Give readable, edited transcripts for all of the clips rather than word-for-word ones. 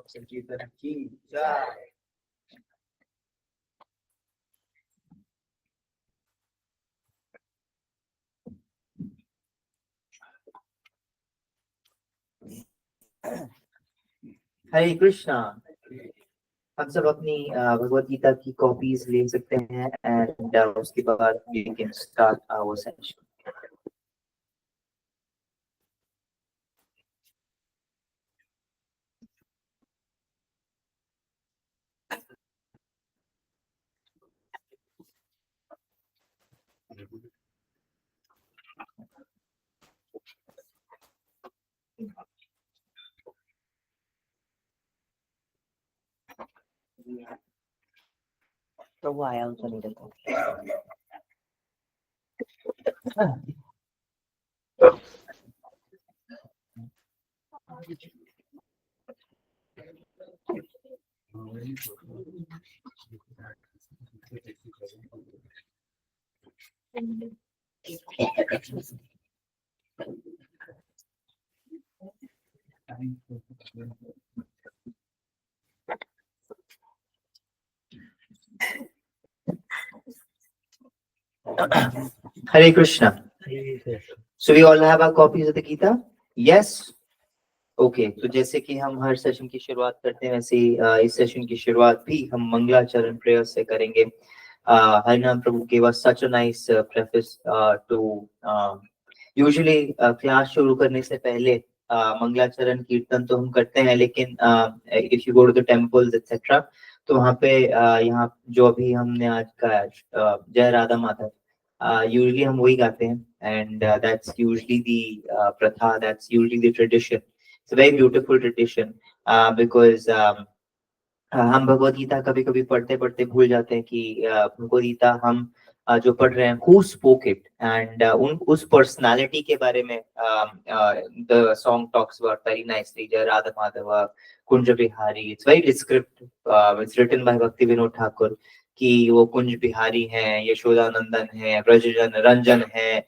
संकीर्तन की जय। हरे कृष्णा। हम सब अपनी भगवत गीता की कॉपीज ले सकते हैं एंड उसके बाद we can start our session. तो वो आया उनसे नहीं देखो। Hare Krishna. So we all have our copies of the Gita? Yes. Okay तो जैसे कि हम हर सेशन की शुरुआत करते हैं वैसे इस सेशन की शुरुआत भी हम मंगलाचरण प्रेयर से करेंगे। हरिनाम प्रभु gave us such a nice preface to usually class शुरू करने से पहले मंगलाचरण कीर्तन तो हम करते हैं, लेकिन if you go to the temples etcetera तो वहाँ पे यहाँ जो अभी हमने आज का जय राधा माधव यूजुअली हम वही गाते हैं एंड दैट्स यूजुअली द प्रथा, that's usually the tradition. It's a very beautiful tradition because हम भगवत गीता कभी कभी पढ़ते पढ़ते भूल जाते हैं कि भगवत गीता हम जो पढ़ रहे हैं who spoke it and उस पर्सनालिटी के बारे में the song talks about very nicely। जय Radha Madhav Kunj Bihari, it's very descriptive, it's written by भक्ति विनोद ठाकुर कि वो कुंज बिहारी हैं, यशोदा नंदन है, ब्रजजन रंजन है,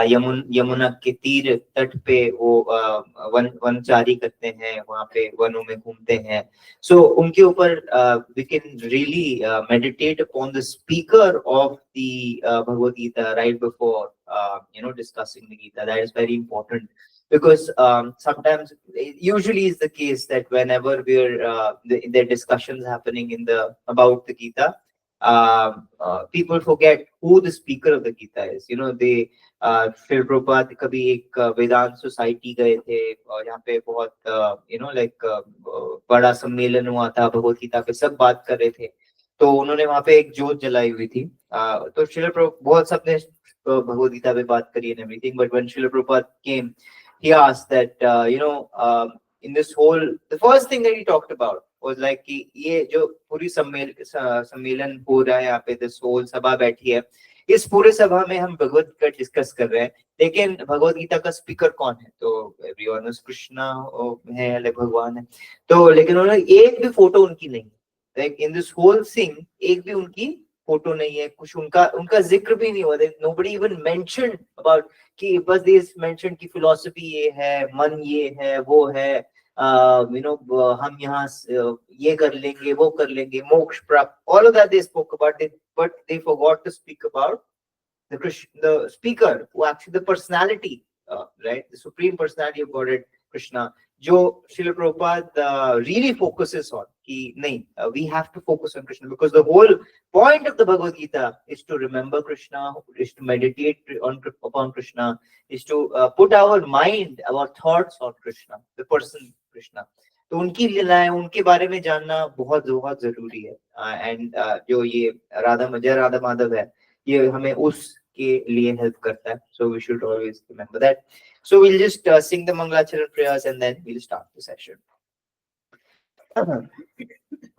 यमुना के तीर तट पे वो वनचारी करते हैं, वहाँ पे वनों में घूमते हैं। So उनके ऊपर we can really meditate upon the speaker of the Bhagavad Gita right before discussing the Gita. That is very important because sometimes it usually is the case that whenever we're there discussions happening in the about the Gita, people forget who the speaker of the Gita is. They फिर प्रभुपाद कभी एक वेदांत society गए थे और यहाँ पे बहुत like बड़ा सम्मेलन हुआ था, भगवत गीता पे सब बात कर रहे थे, तो उन्होंने वहाँ पे एक जोत जलाई हुई थी। तो श्रील प्रभु बहुत सबने भगवत गीता पे बात करी and everything, but when Srila Prabhupada came he asked that in this whole the first thing that he talked about was like कि ये जो पूरी सम्मेलन हो रहा है यहाँ पे, this whole सभा बैठी है, इस पूरे सभा में हम भगवत गीता डिस्कस कर रहे हैं, लेकिन भगवत गीता का स्पीकर कौन है? तो एवरीवन इज कृष्णा है, अलग भगवान है, तो लेकिन उन्होंने एक भी फोटो उनकी नहीं, like in this whole thing एक भी उनकी फोटो नहीं है, कुछ उनका जिक्र भी नहीं हुआ। नोबडी इवन मेंशन्ड अबाउट कि बस दिस मेंशन की फिलॉसफी ये है, मन ये है, वो है, हम यहाँ ये कर लेंगे, वो कर लेंगे, मोक्ष प्राप्त, all of that they spoke about it, but they forgot to speak about the speaker, who actually the personality, right, the supreme personality of Godhead Krishna, जो Srila Prabhupada really focuses on कि नहीं, we have to focus on Krishna because the whole point of the Bhagavad Gita is to remember Krishna, is to meditate upon Krishna, is to put our mind, our thoughts on Krishna, the person Krishna। तो उनकी लीलाएं, उनके बारे में जानना बहुत बहुत जरूरी है एंड जो ये जय राधा माधव है, ये हमें उस के लिए हेल्प करता है, so we should always remember that। So we'll just sing the Mangalacharan prayers and then we'll start the session।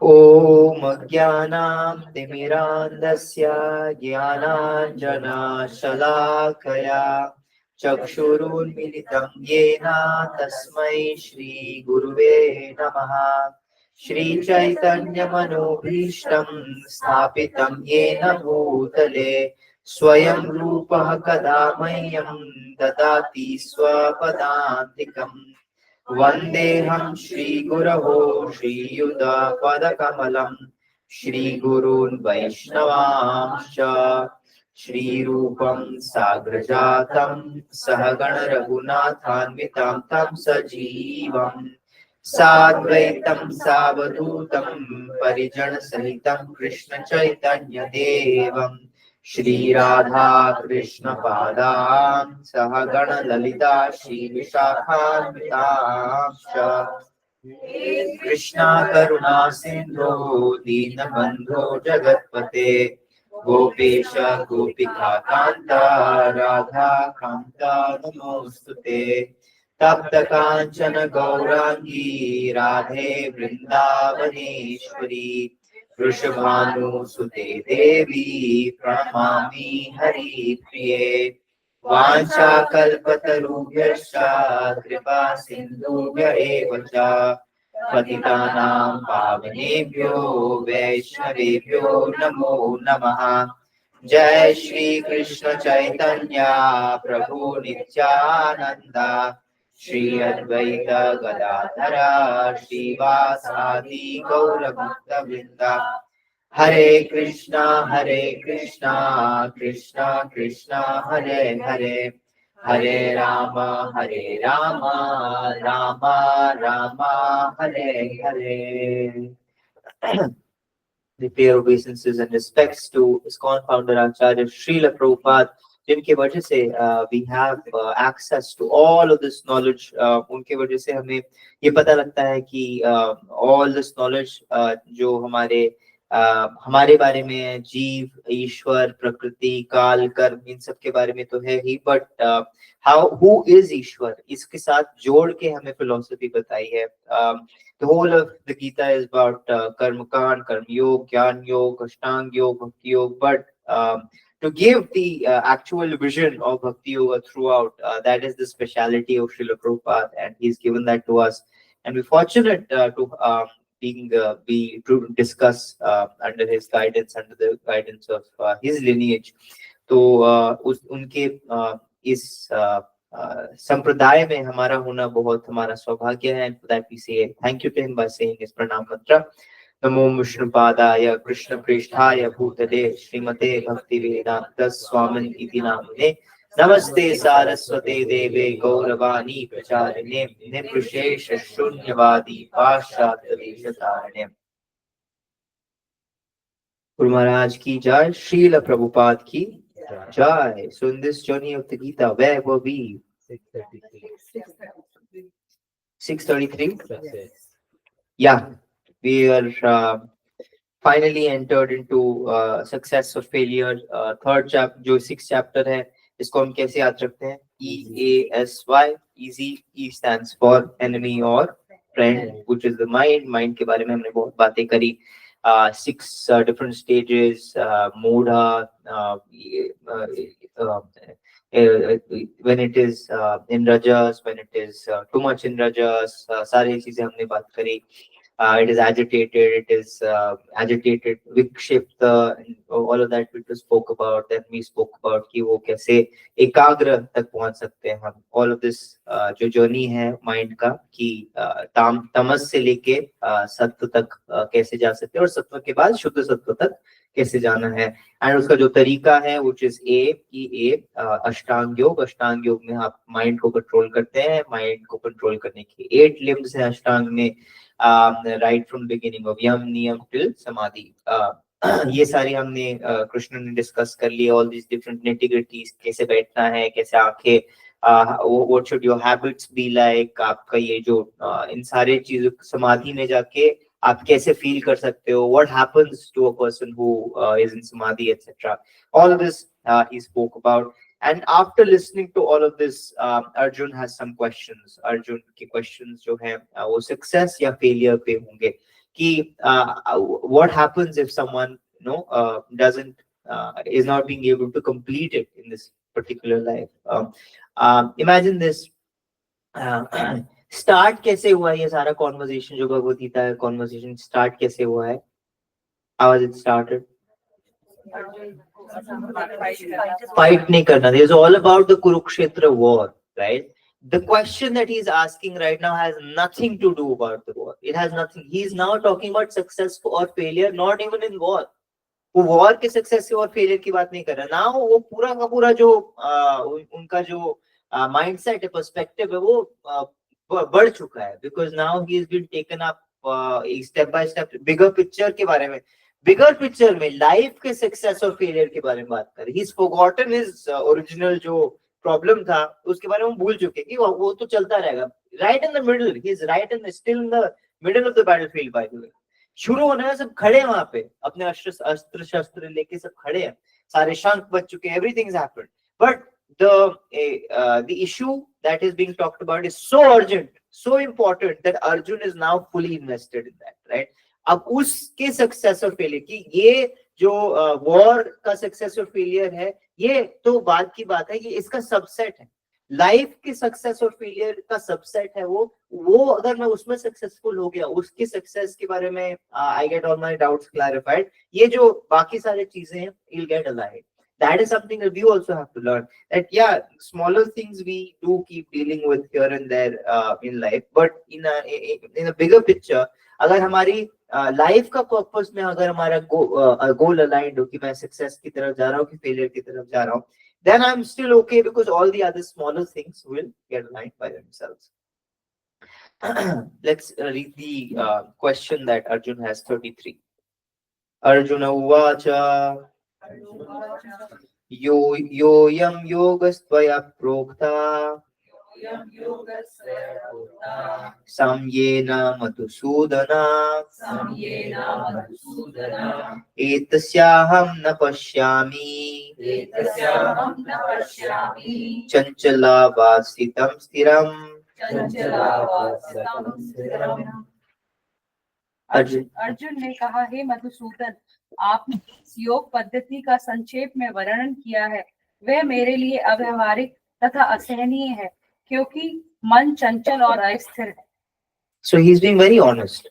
ओम अज्ञानां तिमिरान्धस्य ज्ञानाञ्जनशलाकया चक्षुरुन्मिलितं येन तस्मै श्री गुरुवे नमः। श्री चैतन्य मनोभीष्टं स्थापितं येन भूतले स्वयं रूपः कदा मह्यं ददाति स्वपदान्तिकम् वन्देऽहं श्रीगुरवो श्रीयुतपदकमलं श्रीगुरून् वैष्णवांश्च श्रीरूपं साग्रजातं सहगण रघुनाथान्वितं तं सजीवम् साद्वैतं सावधूतं परिजन सहितं कृष्ण चैतन्य देवं श्री राधा कृष्ण पादान् सहगण ललिता श्री विशाखान्वितांश्च कृष्णा करुणा सिंधु दीनबंधो जगत्पते गोपेश गोपिका कांता राधा कांता नमोस्तुते तप्त कांचन गौरांगी राधे वृंदावनेश्वरी वृषभानुसुते देवी प्रणमामि हरिप्रिये वाञ्छाकल्पतरुभ्यश्च कृपा सिन्धुभ्य एव च पतितानां पावनेभ्यो वैष्णवेभ्यो नमो नमः। जय श्री कृष्ण चैतन्य प्रभु नित्यानंद श्री अद्वैत गदाधर श्रीवासादि गौरभक्त वृंद हरे Krishna Krishna Krishna Hare Hare Hare Ram Ram Ram Hare Hare. The prayer obeisances and respects to ISKCON founder Acharya Srila Prabhupada, जिनके वजह से we have access to all of this knowledge. उनके वजह से हमें ये पता लगता है कि all this knowledge जो हमारे बारे में जीव, ईश्वर, प्रकृति, काल, कर्म, इन सब के बारे में तो है ही, बट who is ईश्वर, इसके साथ जोड़ के हमें फिलोसफी बताई है। The whole of the Gita is about karma kand, karma yoga, jnana yoga, ashtanga yoga, bhakti yoga, but to give the actual vision of bhakti yoga throughout, that is the speciality of Srila Prabhupada, and he's given that to us, and we're fortunate to discuss under his guidance, under the guidance of his lineage. तो उनके इस संप्रदाय में हमारा होना बहुत हमारा सौभाग्य है, and for that we say thank you to him by saying his pranam mantra. नमो विष्णुपादाय कृष्ण पृष्ठाय भूतले श्रीमते भक्ति वेदांत स्वामिन इति नामने नमस्ते सारस्वते देवे गौरवाणी प्रचारिणे निर्विशेष शून्यवादी पाश्चात्य देशतारिणे। गुरु महाराज की जय, श्रील प्रभुपाद की jai. So in this journey of the Gita, where were we? 633. Yeah, we are finally entered into success or failure. Third chapter, जो 6th chapter है, इसको हम कैसे याद रखते हैं? EASY, easy. E stands for enemy or friend, which is the mind. Mind के बारे में हमने बहुत बातें करी. 6 different stages, Modha, when it is in Rajas, when it is too much in Rajas, सारी चीजें हमने बात करी. It is agitated, vikshipta, all of that we spoke about. Then we spoke about कि वो कैसे एकाग्र तक पहुंच सकते हैं हम. All of this जो journey है mind का कि तमस से लेके सत्व तक कैसे जा सकते हैं और सत्व के बाद शुद्ध सत्व तक कैसे जाना है. एंड उसका जो तरीका है which is अष्टांग योग. अष्टांग योग में आप माइंड को कंट्रोल करते हैं. माइंड को कंट्रोल करने के 8 लिम्स है अष्टांग में, राइट फ्रॉम बिगिनिंग ऑफ यम नियम टिल समाधि. ये सारी हमने कृष्ण ने डिस्कस कर लिए. ऑल दीज डिफरेंट नेटिग्रिटीज, कैसे बैठना है, कैसे आंखें, what should your habits be like, आपका ये जो इन सारे चीजों समाधि में जाके आप कैसे फील कर सकते हो, what happens to a person who is in samadhi, etc. All of this he spoke about. And after listening to all of this, Arjun has some questions. Arjun के questions जो हैं वो success या failure पे होंगे कि what happens if someone doesn't is not being able to complete it in this particular life. Imagine this. Start कैसे हुआ ये सारा कॉन्वर्सेशन, जो भगवत गीता कॉन्वर्सेशन स्टार्ट कैसे हुआ है? How was it started? Fight नहीं करना. It is all about the Kurukshetra war, right? The question that he is asking right now has nothing to do about the war. It has nothing. He is now talking about success or failure, not even in war. वो war के success और failure की बात नहीं कर रहा ना. वो पूरा का पूरा जो उनका जो माइंडसेट है, पर्सपेक्टिव है, वो बढ़ चुका है. Because now he is been taken up step by step bigger picture के बारे में. बिगर पिक्चर में लाइफ के सक्सेस और फेलियर के बारे में बात कर. He is forgotten his original जो प्रॉब्लम था, उसके बारे में भूल चुके कि वो तो चलता रहेगा. Right in the middle, he is right in still in the middle of the battlefield. By the way, शुरू होने में सब खड़े हैं वहां पे, अपने अस्त्र शस्त्र लेके सब खड़े हैं, सारे शंख बज चुके हैं, everything is happened. But the issue that is being talked about is so urgent, so important that Arjun is now fully invested in that, right? अब उसके सक्सेस और फेलियर की, ये जो वॉर का सक्सेस और फेलियर है, ये तो बाद की बात है, ये इसका सबसेट है. लाइफ के सक्सेस और फेलियर का सबसेट है वो अगर मैं उसमें सक्सेसफुल हो गया, उसकी सक्सेस के बारे में I get all my doubts clarified. ये जो बाकी सारी चीजें हैं, you'll get aligned. That is something that we also have to learn, that yeah, smaller things we do keep dealing with here and there in life, but in a bigger picture, अगर हमारी life का purpose में अगर हमारा गोल aligned हो कि मैं success की तरफ जा रहा हूँ कि फेलियर की तरफ जा रहा हूँ, then I'm still okay, because all the other smaller things will get aligned by themselves. Let's read the question that Arjun has, 33. Arjuna uvacha yoyam yogastvaya prokta samyena madhusudana etasyaham na pashyami chanchala vasitam stiram. Arjun ने कहा, हे मधुसूदन, आपने इस योग पद्धति का संक्षेप में वर्णन किया है, वह मेरे लिए अव्यवहारिक तथा असहनीय है, क्योंकि मन चंचल और अस्थिर है. So he's being very honest.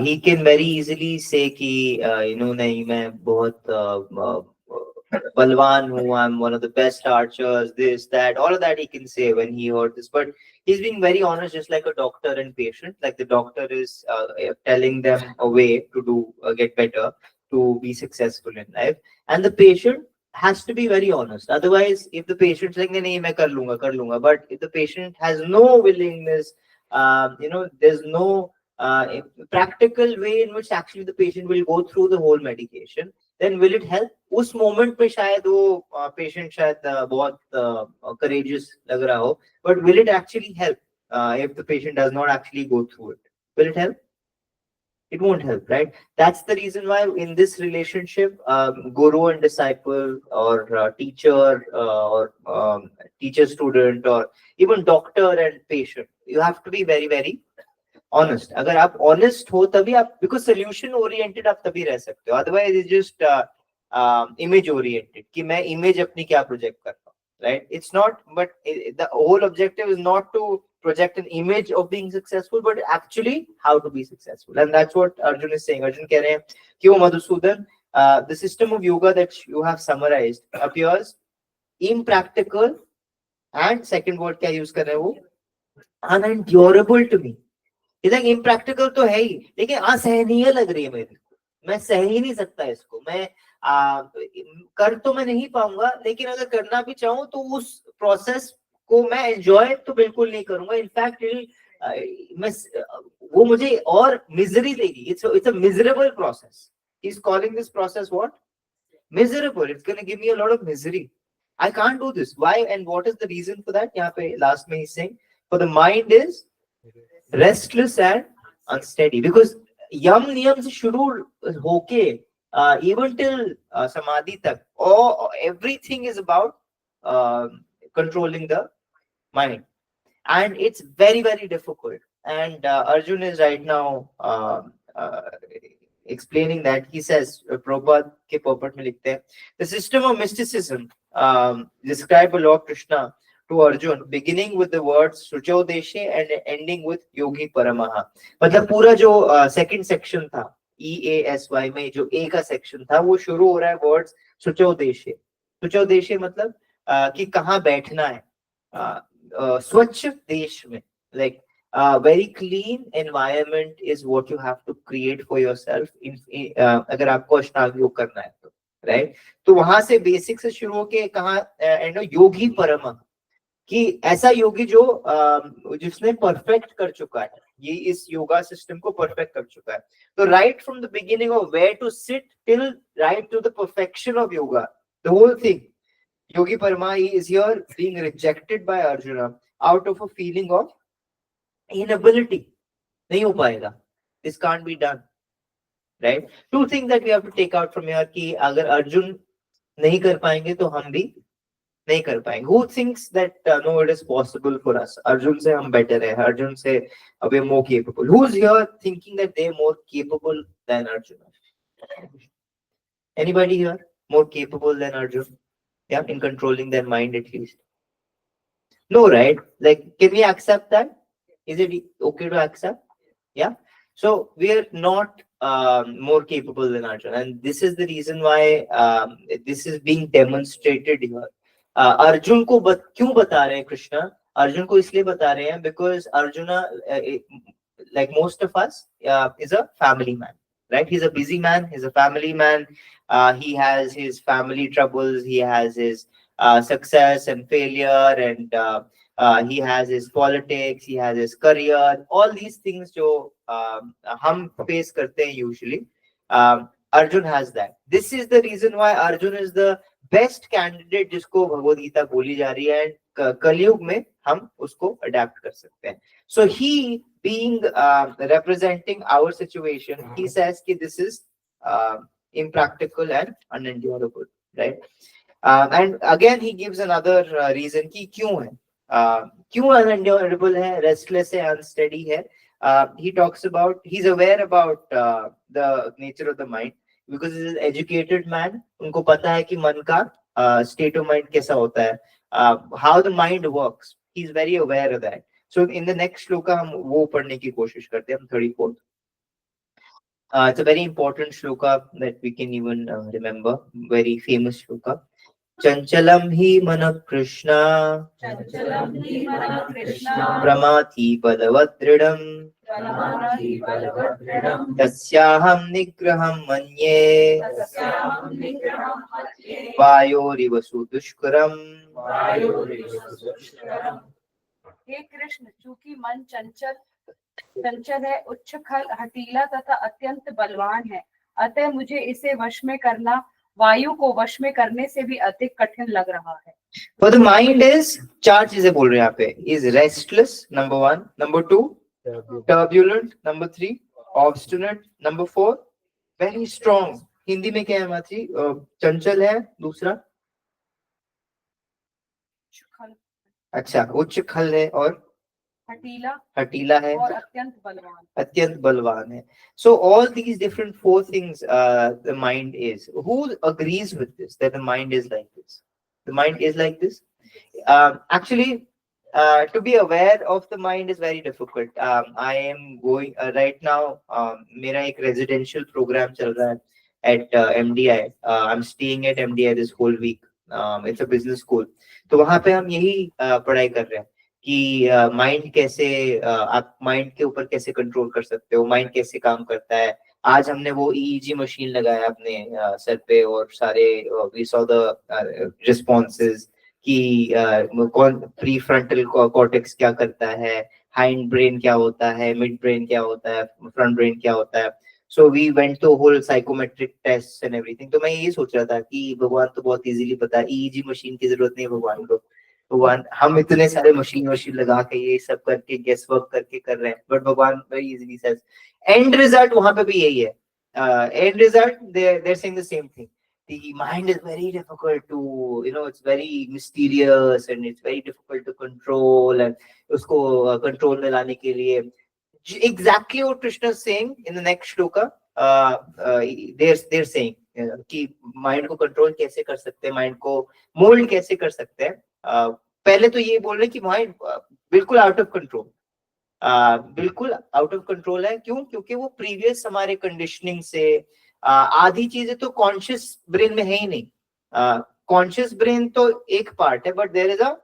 He can very easily say कि नहीं, मैं बहुत बलवान हूँ, I'm one of the best archers, this, that, all of that he can say when he heard this. But he's being very honest, just like a doctor and patient. Like the doctor is telling them a way to do get better, to be successful in life, and the patient has to be very honest. Otherwise, if the patient's like नहीं मैं कर लूंगा, but if the patient has no willingness, there's no practical way in which actually the patient will go through the whole medication, then will it help? उस moment पे शायद वो patient शायद बहुत courageous लग रहा हो, but will it actually help if the patient does not actually go through it? Will it help? It won't help, right? That's the reason why in this relationship, guru and disciple, or teacher or teacher student, or even doctor and patient, you have to be very very honest. अगर आप honest हो तभी आप, because solution oriented आप तभी रह सकते हो. Otherwise it's just image oriented कि मैं image अपनी क्या project कर रहा हूँ, right? It's not, but the whole objective is not to project an image of being successful, but actually how to be successful. And that's what Arjun is saying. Arjun कह रहे हैं कि वो Madhusudan, the system of yoga that you have summarized appears impractical, and second word क्या use कर रहे हैं वो, unendurable to me. इधर इम्प्रैक्टिकल तो है ही, लेकिन असहनीय लग रही है मेरे को, मैं सह ही नहीं सकता इसको. मैं कर तो मैं नहीं पाऊंगा, लेकिन अगर करना भी चाहूँ तो उस प्रोसेस को मैं एंजॉय तो बिल्कुल नहीं करूंगा. इनफैक्ट मैं वो मुझे और मिजरी देगी. It's a miserable process. He is calling this process what? Miserable. It's gonna give me a lot of misery. I can't do this. Why and what is the reason for that? यहाँ पे last में he's saying, for the mind is restless and unsteady, because यम नियम से शुरू होके even till samadhi tak, everything is about controlling the mind, and it's very very difficult. And Arjun is right now explaining that. He says, Prabhupada के purport में लिखते हैं, the system of mysticism described by Lord Krishna to Arjun, beginning with the words Sucho Deshe and ending with Yogi Paramaha. मतलब पूरा जो second section था EASY में जो A का section था वो शुरू हो रहा है words Sucho Deshe. Sucho Deshe मतलब कि कहाँ बैठना है, स्वच्छ देश में, like very clean environment is what you have to create for yourself अगर आपको अष्टांग योग करना है तो, right? तो वहां से बेसिक से शुरू होके कहाँ योगी परम, कि ऐसा योगी जो जिसने परफेक्ट कर चुका है, ये इस योगा सिस्टम को परफेक्ट कर चुका है. तो right from the beginning of where to sit till right to the perfection of yoga, the whole thing, Yogi Parama is here being rejected by Arjuna out of a feeling of inability. नहीं हो पाएगा. This can't be done. Right? Two things that we have to take out from here कि अगर अर्जुन नहीं कर पाएंगे तो हम भी नहीं कर पाएंगे. Who thinks that no, it is possible for us? Arjun से हम better है. अर्जुन से we are more capable. Who's here thinking that they are more capable than Arjuna? Anybody here more capable than Arjun? Yeah, in controlling their mind at least. No, right? Like, can we accept that? Is it okay to accept? Yeah. So we are not more capable than Arjun, and this is the reason why this is being demonstrated here. Arjun को क्यों बता रहे हैं कृष्णा? अर्जुन को इसलिए बता रहे हैं because Arjuna, like most of us, is a family man, right? He's a busy man. He's a family man. He has his family troubles. He has his success and failure, and he has his politics. He has his career. All these things जो हम face करते हैं usually. Arjun has that. This is the reason why Arjun is the best candidate जिसको भगवद गीता बोली जा रही है, and कलयुग में हम उसको adapt कर सकते हैं. So he, being representing our situation, he says कि this is impractical and unendurable, right? And again he gives another reason कि क्यों है, क्यों unendurable है, restless है, unsteady है. He talks about, he's aware about the nature of the mind because he's an educated man. उनको पता है कि मन का state of mind कैसा होता है, how the mind works. He's very aware of that. So in the next shloka हम वो पढ़ने की कोशिश करते हैं, हम 34th. It's a very important shloka that we can even remember, very famous shloka. Chanchalam hi mana Krishna Pramati padavadridam Tasyaham nigraham manye Vayoriva sudushkaram. हे कृष्ण, चूंकि मन चंचल है, उच्छृंखल, हठीला तथा अत्यंत बलवान है, अतः मुझे इसे वश में करना वायु को वश में करने से भी अधिक कठिन लग रहा है. For the mind is, चार चीजें बोल रहे हैं यहाँ पे, is restless, number 1, number 2, turbulent, number 3, obstinate, number 4, very strong. Hindi में क्या है माथी? चंचल है, दूसरा अच्छा उच्छृंखल है, और हठीला है, और अत्यंत बलवान है. So all these different 4 things the mind is. Who agrees with this, that the mind is like this? The mind is like this. Actually, to be aware of the mind is very difficult. I am going right now. मेरा एक residential program चल रहा है at MDI. I'm staying at MDI this whole week. It's a business school. तो वहाँ पे हम यही पढ़ाई कर रहे हैं कि माइंड कैसे, आप माइंड के ऊपर कैसे कंट्रोल कर सकते हो, माइंड कैसे काम करता है. आज हमने वो EEG मशीन लगाया अपने सर पे, और सारे वी सॉ द रिस्पॉन्सेज कि कौन प्री फ्रंटल कॉर्टेक्स क्या करता है, हाइंड ब्रेन क्या होता है, मिड ब्रेन क्या होता है, फ्रंट ब्रेन क्या होता है. So we went to whole psychometric tests and everything. तो मैं यही सोच रहा था कि भगवान तो बहुत इजीली पता है, EEG मशीन की जरूरत नहीं है भगवान को. भगवान, हम इतने सारे मशीन लगा के ये सब करके गेस वर्क करके कर रहे हैं, but Bhagwan very easily says. End result वहां पे भी यही है. End result they are saying the same thing. The mind is very difficult to, it's very mysterious and it's very difficult to control, and उसको control में लाने के लिए exactly what Krishna is saying in the next shloka. They're saying कि mind को control कैसे कर सकते हैं, mind को mold कैसे कर सकते हैं. पहले तो ये बोल रहे हैं कि माइंड बिल्कुल आउट ऑफ कंट्रोल, बिल्कुल आउट ऑफ कंट्रोल है। क्यों? क्योंकि वो प्रीवियस हमारे कंडीशनिंग से आधी चीजें तो कॉन्शियस ब्रेन में है ही नहीं। कॉन्शियस ब्रेन तो एक पार्ट है, but there is a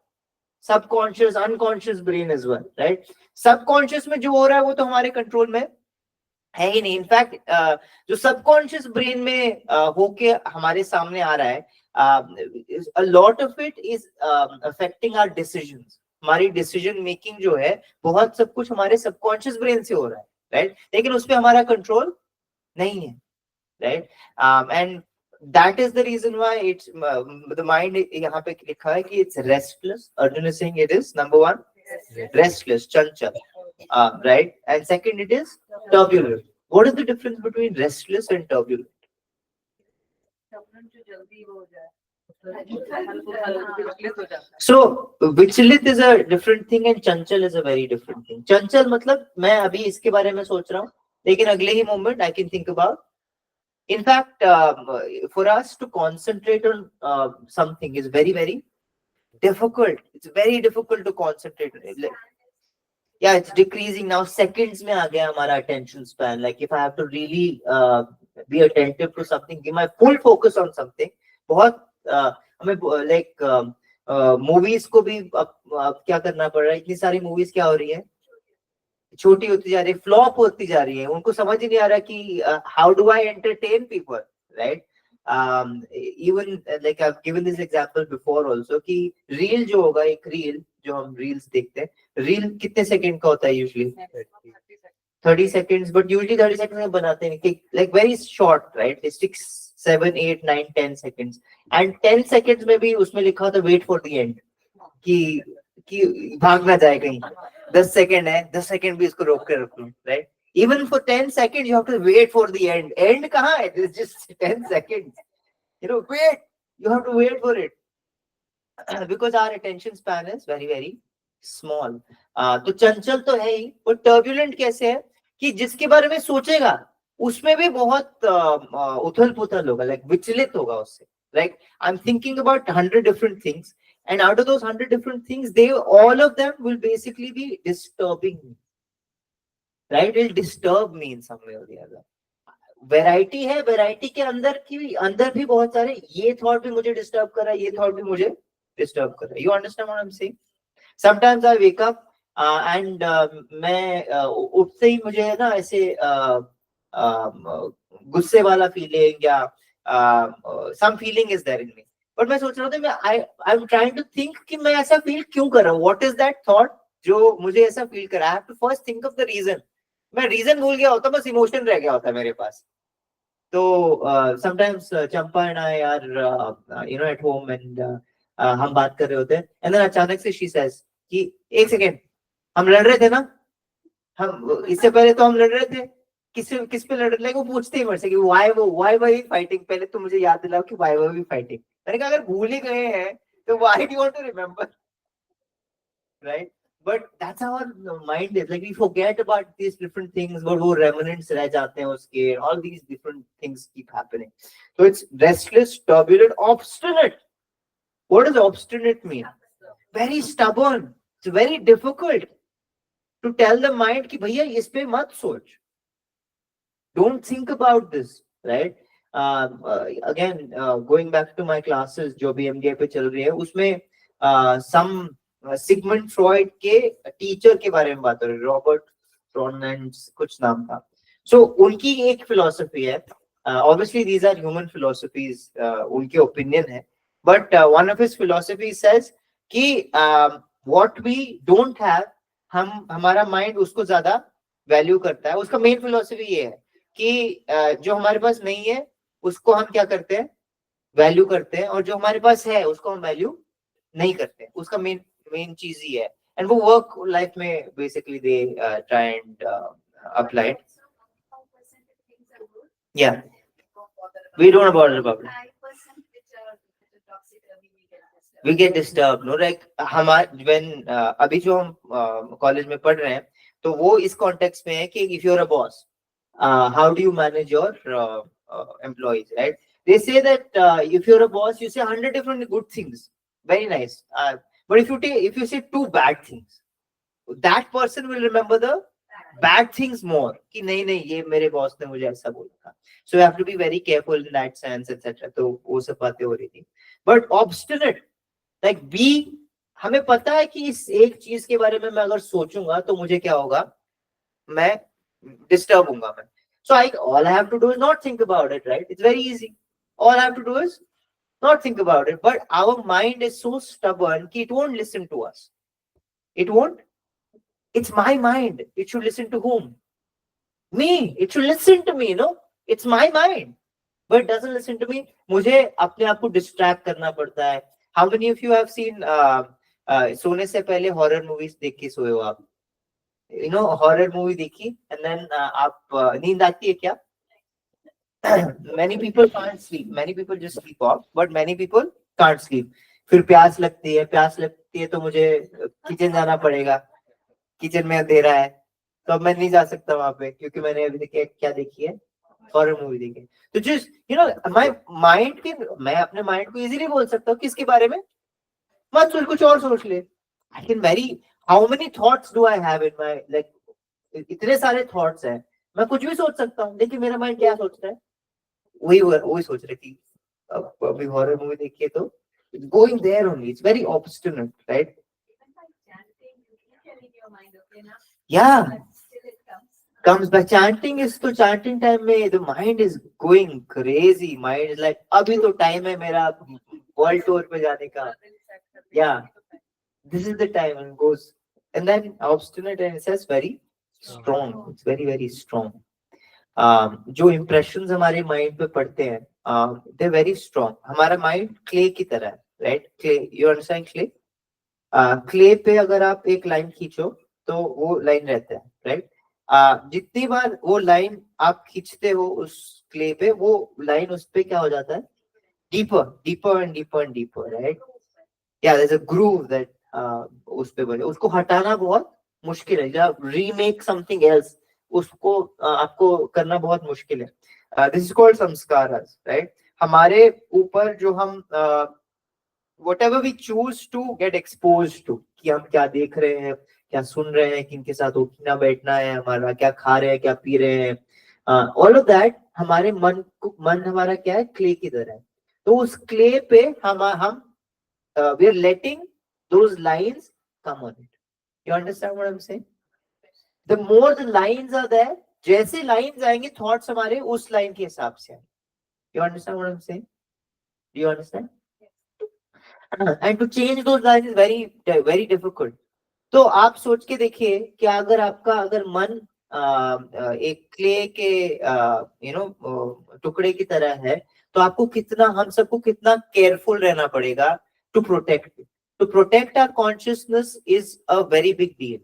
subconscious unconscious brain as well, right? Subconscious में जो हो रहा है वो तो हमारे कंट्रोल में है ही नहीं। इनफैक्ट जो सबकॉन्शियस ब्रेन में होके हमारे सामने आ रहा है, a lot of it is affecting our decisions। हमारी डिसीजन मेकिंग जो है, बहुत सब कुछ हमारे सबकॉन्शियस ब्रेन से हो रहा है, राइट? लेकिन उस पे हमारा कंट्रोल नहीं है, right? And that is the reason why it's the mind यहाँ पे लिखा है कि it's restless। Arjun is saying it is number one, restless, chanchal, right? And second, it is turbulent। What is the difference between restless and turbulent? So विचलित is a different thing and Chanchal is a very different thing। चंचल मतलब मैं अभी इसके बारे में सोच रहा हूँ, लेकिन अगले ही moment I can think about। In fact, for us to concentrate on something is very, very difficult। It's very difficult to concentrate on it। Like, yeah, it's decreasing now। Seconds में आ गया हमारा attention span। Like if I have to really be attentive to something, give my full focus on something, बहुत हमें like movies को भी अब क्या करना पड़ रहा है। इतनी सारी movies क्या हो रही है, छोटी होती जा रही है, फ्लॉप होती जा रही है। उनको समझ ही नहीं आ रहा कि how do I entertain people, right? Even like I have given this example before also कि रील जो होगा, एक रील जो हम रील्स देखते हैं, रील कितने सेकंड का होता है usually? 30 seconds, but usually 30 seconds में बनाते हैं कि like very short, right? 6 7 8 9 10 seconds, and 10 seconds में भी उसमें लिखा होता है वेट फॉर द एंड, कि भाग ना जाए कहीं। 10 सेकंड है, 10 सेकंड भी इसको रोक कर रख लो, right? Even for 10 seconds you have to wait for the end। End कहाँ है? It's just 10 seconds, you know, wait, you have to wait for it because our attention span is very, very small। तो चंचल तो है ही, पर turbulent कैसे है कि जिसके बारे में सोचेगा उसमें भी बहुत उथल पुथल होगा, like विचलित होगा उससे। Like I'm thinking about 100 different things, and out of those 100 different things, all of them will basically be disturbing me, right? Will disturb me in some way or the other। Variety है, variety के अंदर भी बहुत सारे, ये thought भी मुझे disturb कर रहा है, ये थॉट भी मुझे डिस्टर्ब कर रहा है। You understand what I am saying? Sometimes I wake up and मैं उठते ही मुझे है ना ऐसे गुस्से वाला फीलिंग या some feeling is there in me, but मैं सोच रहा था, मैं I am trying to think कि मैं ऐसा फील क्यों कर रहा हूँ, व्हाट इज दैट थॉट जो मुझे ऐसा फील कर रहा है। I have to first think of the reason. मैं रीजन भूल गया होता, बस इमोशन रह गया होता मेरे पास। तो sometimes Champa and I R you know at home and हम बात कर रहे होते हैं, एंड देन अचानक से शी सेज कि एक सेकेंड, हम लड़ रहे थे ना, हम इससे पहले तो हम लड़ रहे थे, किस पे लड़ रहे? वो पूछते ही मेरे से कि व्हाई वर वी फाइटिंग, पहले तो मुझे याद दिलाओ कि व्हाई वर वी फाइटिंग। मैंने कहा अगर भूल ही गए हैं तो why do you want to remember, right? But that's how our mind is, like we forget about these different things, but वो remnants रह जाते हैं उसके, all these different things keep happening। So it's restless, turbulent, obstinate। What does obstinate mean? Very stubborn। It's very difficult to tell the mind कि भैया इस पे मत सोच, don't think about this, right? Again, going back to my classes जो भी MDI पे चल रही है, उसमें some सिगमंड फ्रॉइड के टीचर के बारे में बात हो रही है, रॉबर्ट फ्रॉनलैंड कुछ नाम था। सो उनकी एक फिलॉसफी है, obviously these are human philosophies, उनके ओपिनियन है, but one of his philosophy says कि व्हाट वी डोंट हैव, हमारा माइंड उसको ज्यादा वैल्यू करता है। उसका मेन फिलॉसफी ये है कि जो हमारे पास नहीं है उसको हम क्या करते हैं, वैल्यू करते हैं, और जो हमारे पास है उसको हम वैल्यू नहीं करते। उसका मेन चीज ही है, एंड वो वर्क लाइफ में basically they try and apply it. या we don't bother about it, we get disturb, no, like हमारे व्हेन अभी जो हम कॉलेज में पढ़ रहे हैं, तो वो इस कॉन्टेक्स्ट में है कि if you are a boss, how do you manage your employees, right? They say that if you're a boss, you say 100 different good things, very nice, But if you say two bad things, that person will remember the bad things more. कि नहीं नहीं ये मेरे boss ने मुझे ऐसा बोला था. So you have to be very careful in that sense, etc. तो वो सब बातें हो रही थी. But obstinate, like be, हमें पता है कि इस एक चीज के बारे में मैं अगर सोचूंगा तो मुझे क्या होगा, मैं डिस्टर्ब होऊंगा मैं. So all I have to do is not think about it, right? It's very easy. All I have to do is not think about it. But our mind is so stubborn that it won't listen to us. It won't. It's my mind. It should listen to whom? Me. It should listen to me, no? It's my mind. But it doesn't listen to me. मुझे अपने आप को distract करना पड़ता है. How many of you have seen सोने से पहले horror movies देख के सोए हो आप? You know, horror movie देखी and then आप नींद आती है क्या? Many people can't sleep. Many people just sleep off, but many people can't sleep. फिर प्यास लगती है तो मुझे किचन जाना पड़ेगा. किचन में अंधेरा है तो अब मैं नहीं जा सकता वहां पे क्योंकि मैंने अभी क्या देखी है, हॉरर मूवी देखी. तो just you know my mind के, मैं अपने माइंड को इजीली बोल सकता हूँ किसके बारे में, मत सोच, कुछ और सोच ले. I can very, how many thoughts do I have in my, like इतने सारे थॉट्स हैं, मैं कुछ भी सोच सकता हूँ, लेकिन मेरा माइंड क्या सोचता है, वही सोच रही थी. अब अभी हॉरर मूवी देखिए तो going there only, it's very obstinate, right? Yeah, comes by chanting is to chanting time में the mind is going crazy. Mind is like अभी तो time है मेरा world tour पे जाने का. Yeah, this is the time, and goes, and then obstinate and it says very strong. It's very very strong. जो impressions हमारे mind पे पड़ते हैं, they're very strong. हमारा mind clay की तरह है, right? Clay, you understand clay? Clay पे अगर आप एक line खींचो तो वो लाइन रहता है, राइट? जितनी बार वो लाइन आप खींचते हो उस क्ले पे, वो लाइन उस पे क्या हो जाता है, deeper deeper and deeper and deeper, right? या there is a groove that उस पे बने. उसको हटाना बहुत मुश्किल है. जब रीमेक समथिंग एल्स, उसको आपको करना बहुत मुश्किल है. दिस इज कॉल्ड संस्कारस, राइट? हमारे ऊपर जो हम whatever we choose to get exposed to, कि हम क्या देख रहे हैं, क्या सुन रहे हैं, किनके साथ उठना बैठना है हमारा, क्या खा रहे हैं, क्या पी रहे हैं, ऑल ऑफ दैट हमारे मन हमारा क्या है, क्ले की तरह है. तो उस क्ले पे हम we are letting those lines come on it. You understand what I'm saying? The more the lines are there, जैसे lines आएंगे thoughts हमारे उस line के हिसाब से आएंगे. You understand what I'm saying? Do you understand? And to change those lines is very very difficult. तो आप सोच के देखिए कि अगर मन एक क्ले के टुकड़े की तरह है, तो आपको कितना, हम सबको कितना केयरफुल रहना पड़ेगा to protect our consciousness is a very big deal.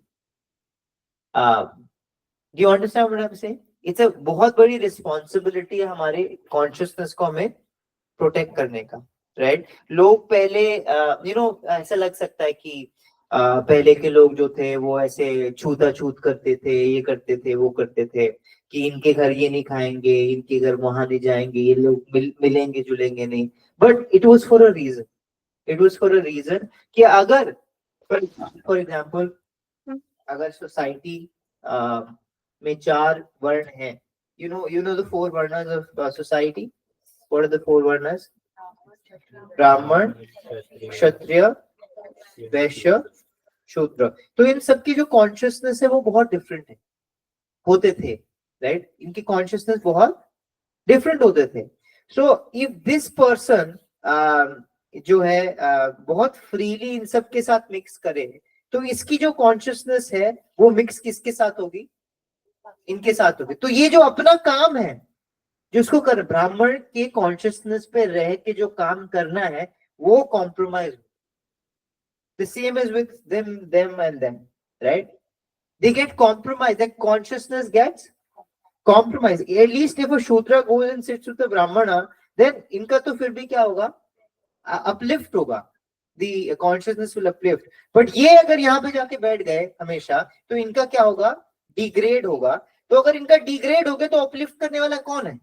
Do you understand what I am saying? It's a बहुत बड़ी रिस्पॉन्सिबिलिटी है हमारे कॉन्शियसनेस को हमें प्रोटेक्ट करने का, राइट? लोग पहले ऐसा लग सकता है कि पहले के लोग जो थे वो ऐसे छूत करते थे, ये करते थे, वो करते थे, कि इनके घर ये नहीं खाएंगे, इनके घर वहां नहीं जाएंगे, ये लोग मिलेंगे जुलेंगे नहीं. But it was for a reason कि अगर फॉर एग्जांपल अगर सोसाइटी में 4 वर्ण हैं, you know the 4 varnas of society. What are the 4 varnas? ब्राह्मण, क्षत्रिय, वैश्य, शूद्र. तो इन सबकी जो कॉन्शियसनेस है वो बहुत डिफरेंट है, होते थे, राइट? इनकी कॉन्शियसनेस बहुत डिफरेंट होते थे. सो इफ दिस पर्सन जो है बहुत फ्रीली इन सब के साथ मिक्स करे, तो इसकी जो कॉन्शियसनेस है वो मिक्स किसके साथ होगी, इनके साथ होगी. तो ये जो अपना काम है जिसको कर, ब्राह्मण के कॉन्शियसनेस पे रह के जो काम करना है वो compromise. The same is with them and them, right? They get compromised. Their consciousness gets compromised. At least if a Shudra goes and sits with a Brahmana, then इनका तो फिर भी क्या होगा, uplift होगा. The consciousness will uplift. But ये अगर यहाँ पे जाके बैठ गए हमेशा, तो इनका क्या होगा, degrade होगा. तो अगर इनका degrade हो गया तो uplift करने वाला कौन है?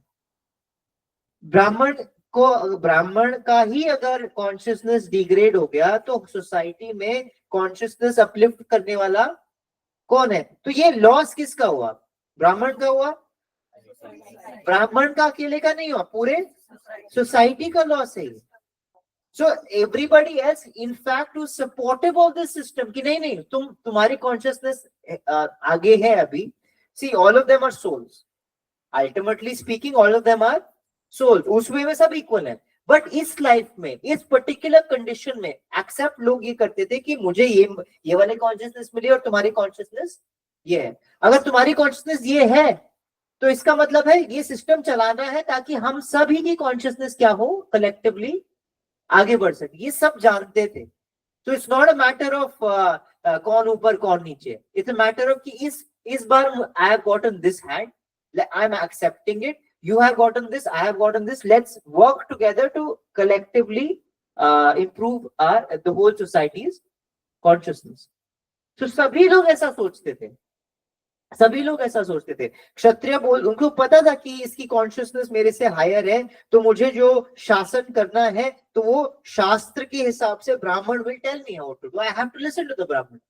ब्राह्मण को ब्राह्मण का ही अगर कॉन्शियसनेस डिग्रेड हो गया तो सोसाइटी में कॉन्शियसनेस अपलिफ्ट करने वाला कौन है? तो ये लॉस किसका हुआ? ब्राह्मण का हुआ? ब्राह्मण का अकेले का नहीं हुआ, पूरे सोसाइटी का लॉस है। So everybody else in fact was supportive of this system कि नहीं नहीं तुम्हारी कॉन्शियसनेस आगे है अभी। See all of them are souls, ultimately speaking all of them are souls, उस वे में सब इक्वल है। बट इस लाइफ में, इस पर्टिकुलर कंडीशन में एक्सेप्ट लोग ये करते थे कि मुझे ये वाले कॉन्शियसनेस मिली और तुम्हारी कॉन्शियसनेस ये है। अगर तुम्हारी कॉन्शियसनेस ये है तो इसका मतलब है ये सिस्टम चलाना है ताकि हम सभी की कॉन्शियसनेस क्या हो, कलेक्टिवली आगे बढ़ सके। ये सब जानते थे। तो it's not a matter of कौन ऊपर कौन नीचे, इट्स अ मैटर ऑफ कि इस बार I have gotten this hand, I am accepting it, you have gotten this, I have gotten this, let's work together to collectively improve the whole society's consciousness. So सभी लोग ऐसा सोचते थे, सभी लोग ऐसा सोचते थे। क्षत्रिय उनको पता था कि इसकी कॉन्शियसनेस मेरे से हायर है, तो मुझे जो शासन करना है तो वो शास्त्र के हिसाब से ब्राह्मण will tell me how to do, I have to listen to the Brahman.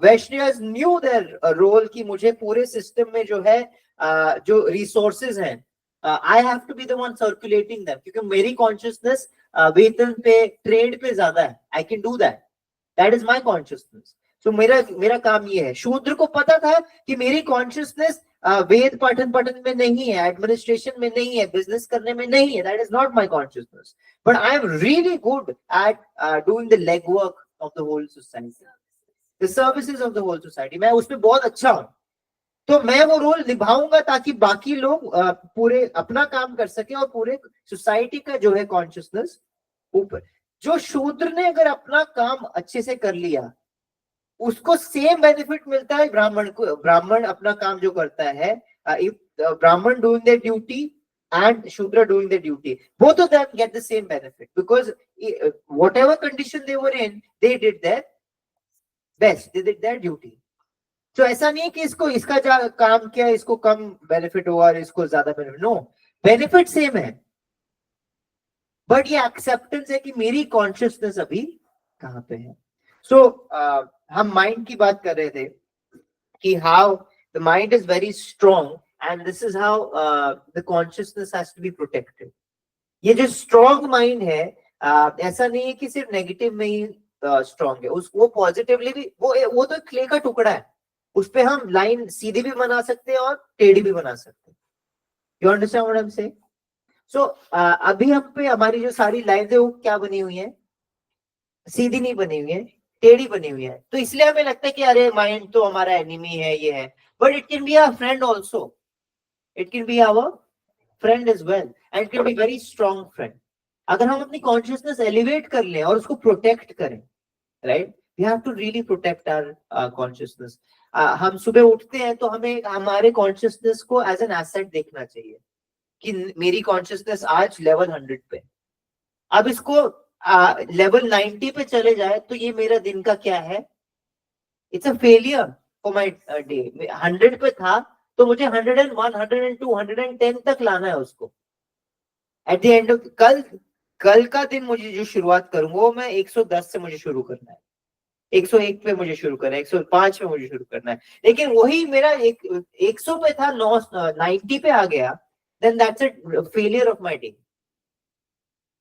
Vaishyas knew their role कि मुझे पूरे सिस्टम में जो है जो रिसोर्सेज हैं, I have to be the one circulating them, क्योंकि मेरी कॉन्शियसनेस वेतन पे, ट्रेड पे ज्यादा है, I can do that, that is my consciousness. So मेरा काम ये है। शूद्र को पता था कि मेरी कॉन्शियसनेस वेद पठन में नहीं है, एडमिनिस्ट्रेशन में नहीं है, बिजनेस करने में नहीं है, that is not my consciousness, but I am really good at doing the leg work of the whole society, the services of the whole society, मैं उसमें बहुत अच्छा हूं, तो मैं वो रोल निभाऊंगा ताकि बाकी लोग पूरे अपना काम कर सके और पूरे सोसाइटी का जो है कॉन्शियसनेस ऊपर। जो शूद्र ने अगर अपना काम अच्छे से कर लिया उसको सेम बेनिफिट मिलता है ब्राह्मण को। ब्राह्मण अपना काम जो करता है, ब्राह्मण doing there duty and Shudra doing their duty, both of them get the same benefit because whatever condition they were in, they did their best, they did their duty. तो ऐसा नहीं है कि इसको इसका काम किया इसको कम बेनिफिट हुआ और इसको ज्यादा बेनिफिट, नो, बेनिफिट सेम है, बट ये एक्सेप्टेंस है कि मेरी कॉन्शियसनेस अभी कहां पे है। सो हम माइंड की बात कर रहे थे कि how the mind is very strong and this is how the consciousness has to be protected. ये जो स्ट्रॉन्ग माइंड है, ऐसा नहीं है कि सिर्फ नेगेटिव में ही स्ट्रॉन्ग है, वो पॉजिटिवली भी, वो तो क्ले का टुकड़ा है, उस पे हम लाइन सीधी भी बना सकते हैं और टेढ़ी भी बना सकते हैं। You understand what I am saying? So अभी हम पे हमारी जो सारी लाइन्स है वो क्या बनी हुई है, सीधी नहीं बनी हुई है, टेढ़ी बनी हुई है। तो इसलिए हमें लगता है कि अरे माइंड तो हमारा एनिमी है, ये है, but it can be our friend also, it can be our friend as well and it can be very strong friend. अगर हम अपनी कॉन्शियसनेस एलिवेट कर लें और उसको प्रोटेक्ट करें, right, we have to really protect our consciousness. हम सुबह उठते हैं तो हमें हमारे कॉन्शियसनेस को एज एन एसेट देखना चाहिए कि मेरी कॉन्शियसनेस आज लेवल 100 पे, अब इसको लेवल 90 पे चले जाए तो ये मेरा दिन का क्या है, it's a failure for my day. 100 पे था तो मुझे 101, 102, 110 तक लाना है उसको। एट द एंड ऑफ कल का दिन मुझे जो शुरुआत करूंगा वो मैं 110 से मुझे शुरू करना है, 101 पे मुझे शुरू करना है, 105 पे मुझे शुरू करना है। लेकिन वही मेरा 100 पे था, 90 पे आ गया, then that's a failure of my day.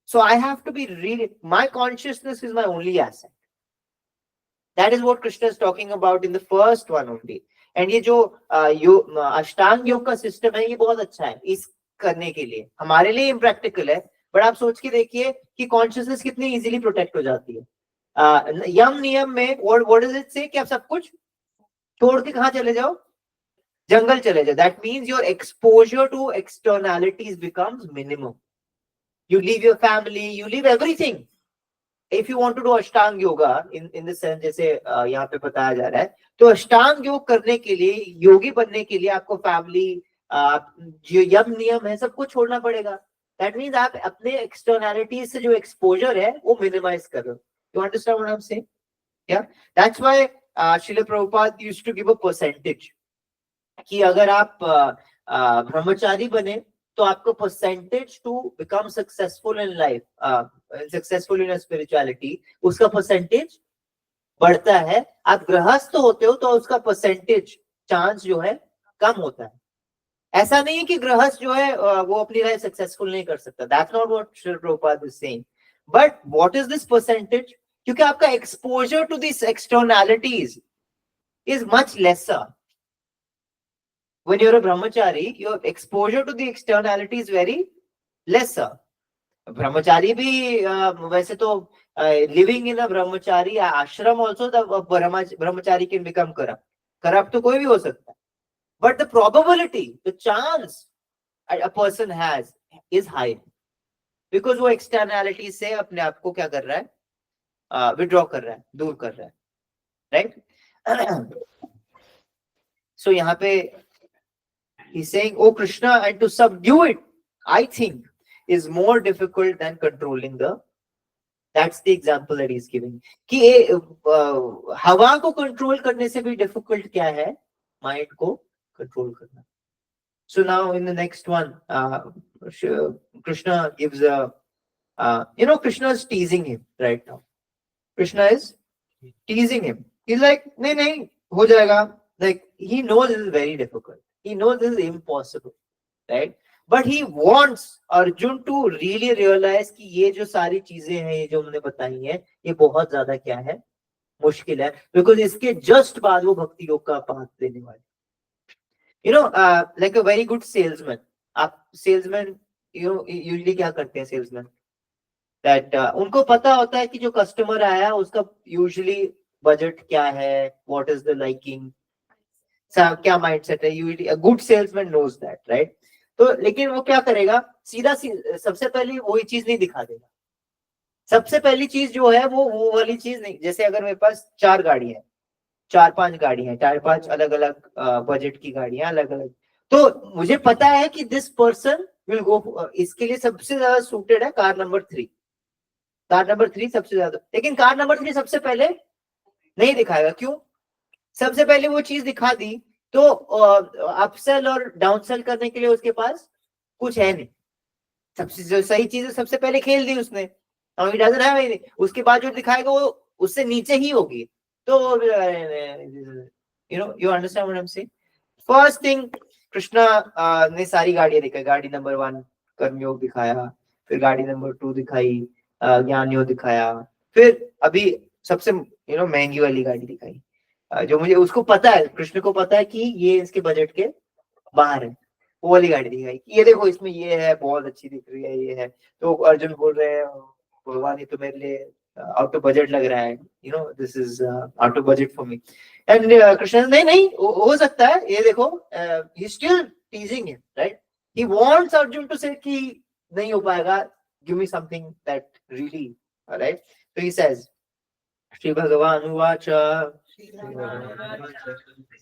So I have to be really, my consciousness is my only asset. That is what Krishna is talking about in the first one only. And ये जो अष्टांग योग का system है ये बहुत अच्छा है इस करने के लिए, हमारे लिए इम्प्रैक्टिकल है, बट आप सोच के देखिए कि कॉन्शियसनेस कितनी इजीली प्रोटेक्ट हो जाती है। यम नियम में व्हाट डज इट से कि आप सब कुछ छोड़ के कहां चले जाओ, जंगल चले जाओ, that means your exposure to externalities becomes minimum, you leave your family, you leave everything. If you want to do Ashtanga yoga in the sense जैसे यहाँ पे बताया जा रहा है, तो अष्टांग योग करने के लिए, योगी बनने के लिए आपको फैमिली, जो यम नियम है सबको छोड़ना पड़ेगा। दैट मीन्स आप अपने एक्सटर्नैलिटीज से जो एक्सपोजर है वो मिनिमाइज कर रहे हो। You understand what I'm saying? Yeah, that's why Srila Prabhupada used to give a percentage कि अगर आप ब्रह्मचारी बने तो आपको percentage to become successful in life, successful in spirituality, उसका परसेंटेज बढ़ता है। आप गृहस्थ होते हो तो उसका परसेंटेज चांस जो है कम होता है। ऐसा नहीं है कि गृहस्थ जो है वो अपनी लाइफ सक्सेसफुल नहीं कर सकता, that's not what Shri Prabhupada is saying, but what is this percentage? क्योंकि आपका exposure to this externalities is much lesser. When you're a brahmachari, your exposure to the externality is very lesser. Brahmachari bhi वैसे तो living in a brahmachari ashram also the brahmachari can become corrupt. Corrupt तो कोई भी हो सकता है. But the probability, the chance a person has is high. Because वो externality से अपने आप को क्या कर रहा है? Withdraw कर रहा है, दूर कर रहा है. Right? So यहाँ पे he's saying, oh Krishna, and to subdue it, I think, is more difficult than controlling the. That's the example that he's giving. कि हवा को control करने से भी difficult क्या है? Mind को control करना. So now in the next one, Krishna gives a, Krishna is teasing him right now. Krishna is teasing him. He's like, नहीं, हो जाएगा. Like, he knows this is very difficult. He knows this is impossible, right? But he wants Arjun to really realize कि ये जो सारी चीजें हैं, ये जो हमने बताई हैं, ये बहुत ज्यादा क्या है? मुश्किल है. Because इसके just बाद वो भक्ति योग का पाठ देने वाले. Like a very good salesman. आप salesman, usually क्या करते हैं salesman? That उनको पता होता है कि जो customer आया उसका usually budget क्या है? What is the liking? क्या माइंडसेट है? Usually a good salesman knows that, right? तो लेकिन वो क्या करेगा? सीधा सबसे पहले वही चीज नहीं दिखा देगा. सबसे पहली चीज जो है वो वाली चीज नहीं. जैसे अगर मेरे पास 4 गाड़ी है, 4-5 गाड़ी है, 4-5 अलग अलग बजट की गाड़ियां अलग अलग, तो मुझे पता है कि दिस पर्सन विल गो, इसके लिए सबसे ज्यादा सूटेड है कार नंबर 3. कार नंबर 3 सबसे ज्यादा. लेकिन कार नंबर 3 सबसे पहले नहीं दिखाएगा. क्यों? सबसे पहले वो चीज दिखा दी तो अपसेल और डाउनसेल करने के लिए उसके पास कुछ है नहीं. सबसे जो सही चीज है सबसे पहले खेल दी उसने, उसके बाद जो दिखाएगा वो उससे नीचे ही होगी. तो you understand what I'm saying? First thing, Krishna ने सारी गाड़ियां दिखाई. गाड़ी नंबर 1 कर्मयोग दिखाया, फिर गाड़ी नंबर 2 दिखाई ज्ञान योग दिखाया, फिर अभी सबसे महंगी वाली गाड़ी दिखाई, जो मुझे उसको पता है, कृष्ण को पता है कि ये इसके बजट के बाहर है. वो वाली गाड़ी दिखाई कि ये देखो इसमें ये है, बहुत अच्छी दिख रही है, ये है. तो अर्जुन बोल रहे हैं, भगवान ये तो मेरे लिए आउट ऑफ बजट लग रहा है, this is out of budget for me. And Krishna नहीं हो सकता है, ये देखो. He still teasing him, right? He wants Arjun to say कि नहीं हो पाएगा, give me something that really, right? तो ही सेज, श्री भगवान उवाच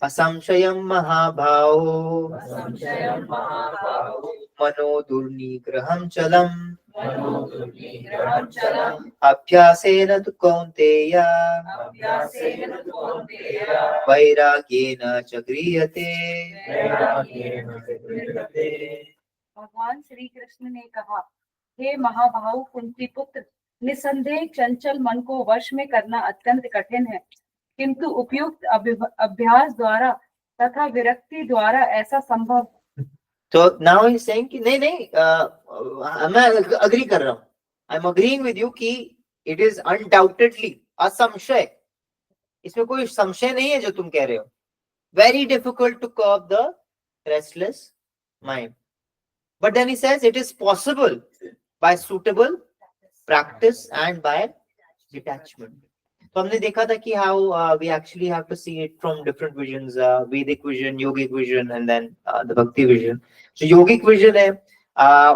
असंशयं महाभावो मनो दुर्निग्रहं चलम् अभ्यासेन तु कौन्तेय वैराग्येन च गृह्यते. भगवान श्री कृष्ण ने कहा, हे महाभाव कुंती पुत्र, निसंदेह चंचल मन को वश में करना अत्यंत कठिन है, किंतु उपयुक्त अभ्यास द्वारा तथा विरक्ति द्वारा ऐसा संभव. तो नाउ ही सेइंग कि नहीं मैं अग्री कर रहा हूँ. I am agreeing with you कि इट इज अनडाउटेडली, असंशय, इसमें कोई संशय नहीं है जो तुम कह रहे हो. Very difficult to curb the restless mind. But then he says it is possible by suitable practice and by detachment. तो हमने देखा था कि how we actually have to see it from different visions, Vedic vision, yogic vision, and then the bhakti vision. So yogic vision है,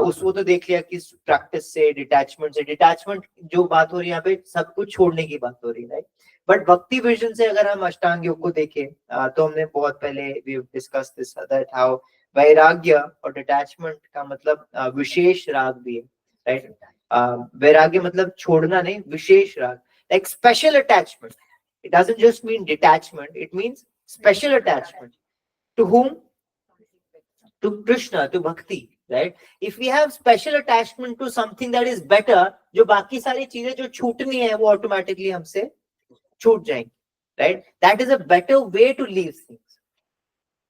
उसको तो देख लिया कि प्रैक्टिस से, डिटैचमेंट से. डिटैचमेंट जो बात हो रही है यहाँ पे, सब कुछ छोड़ने की बात हो रही है, राइट? बट भक्ति विजन से अगर हम अष्टांग योग को देखें, तो हमने बहुत पहले we discussed this, that how वैराग्य और डिटैचमेंट का मतलब विशेष राग भी है, राइट? वैराग्य मतलब छोड़ना नहीं, विशेष राग, like special attachment. It doesn't just mean detachment, it means special attachment. To whom? To Krishna, to bhakti, right? If we have special attachment to something that is better, जो बाकी सारी चीजें जो छूटनी है वो automatically हमसे छूट जाएंगी, right? That is a better way to leave things.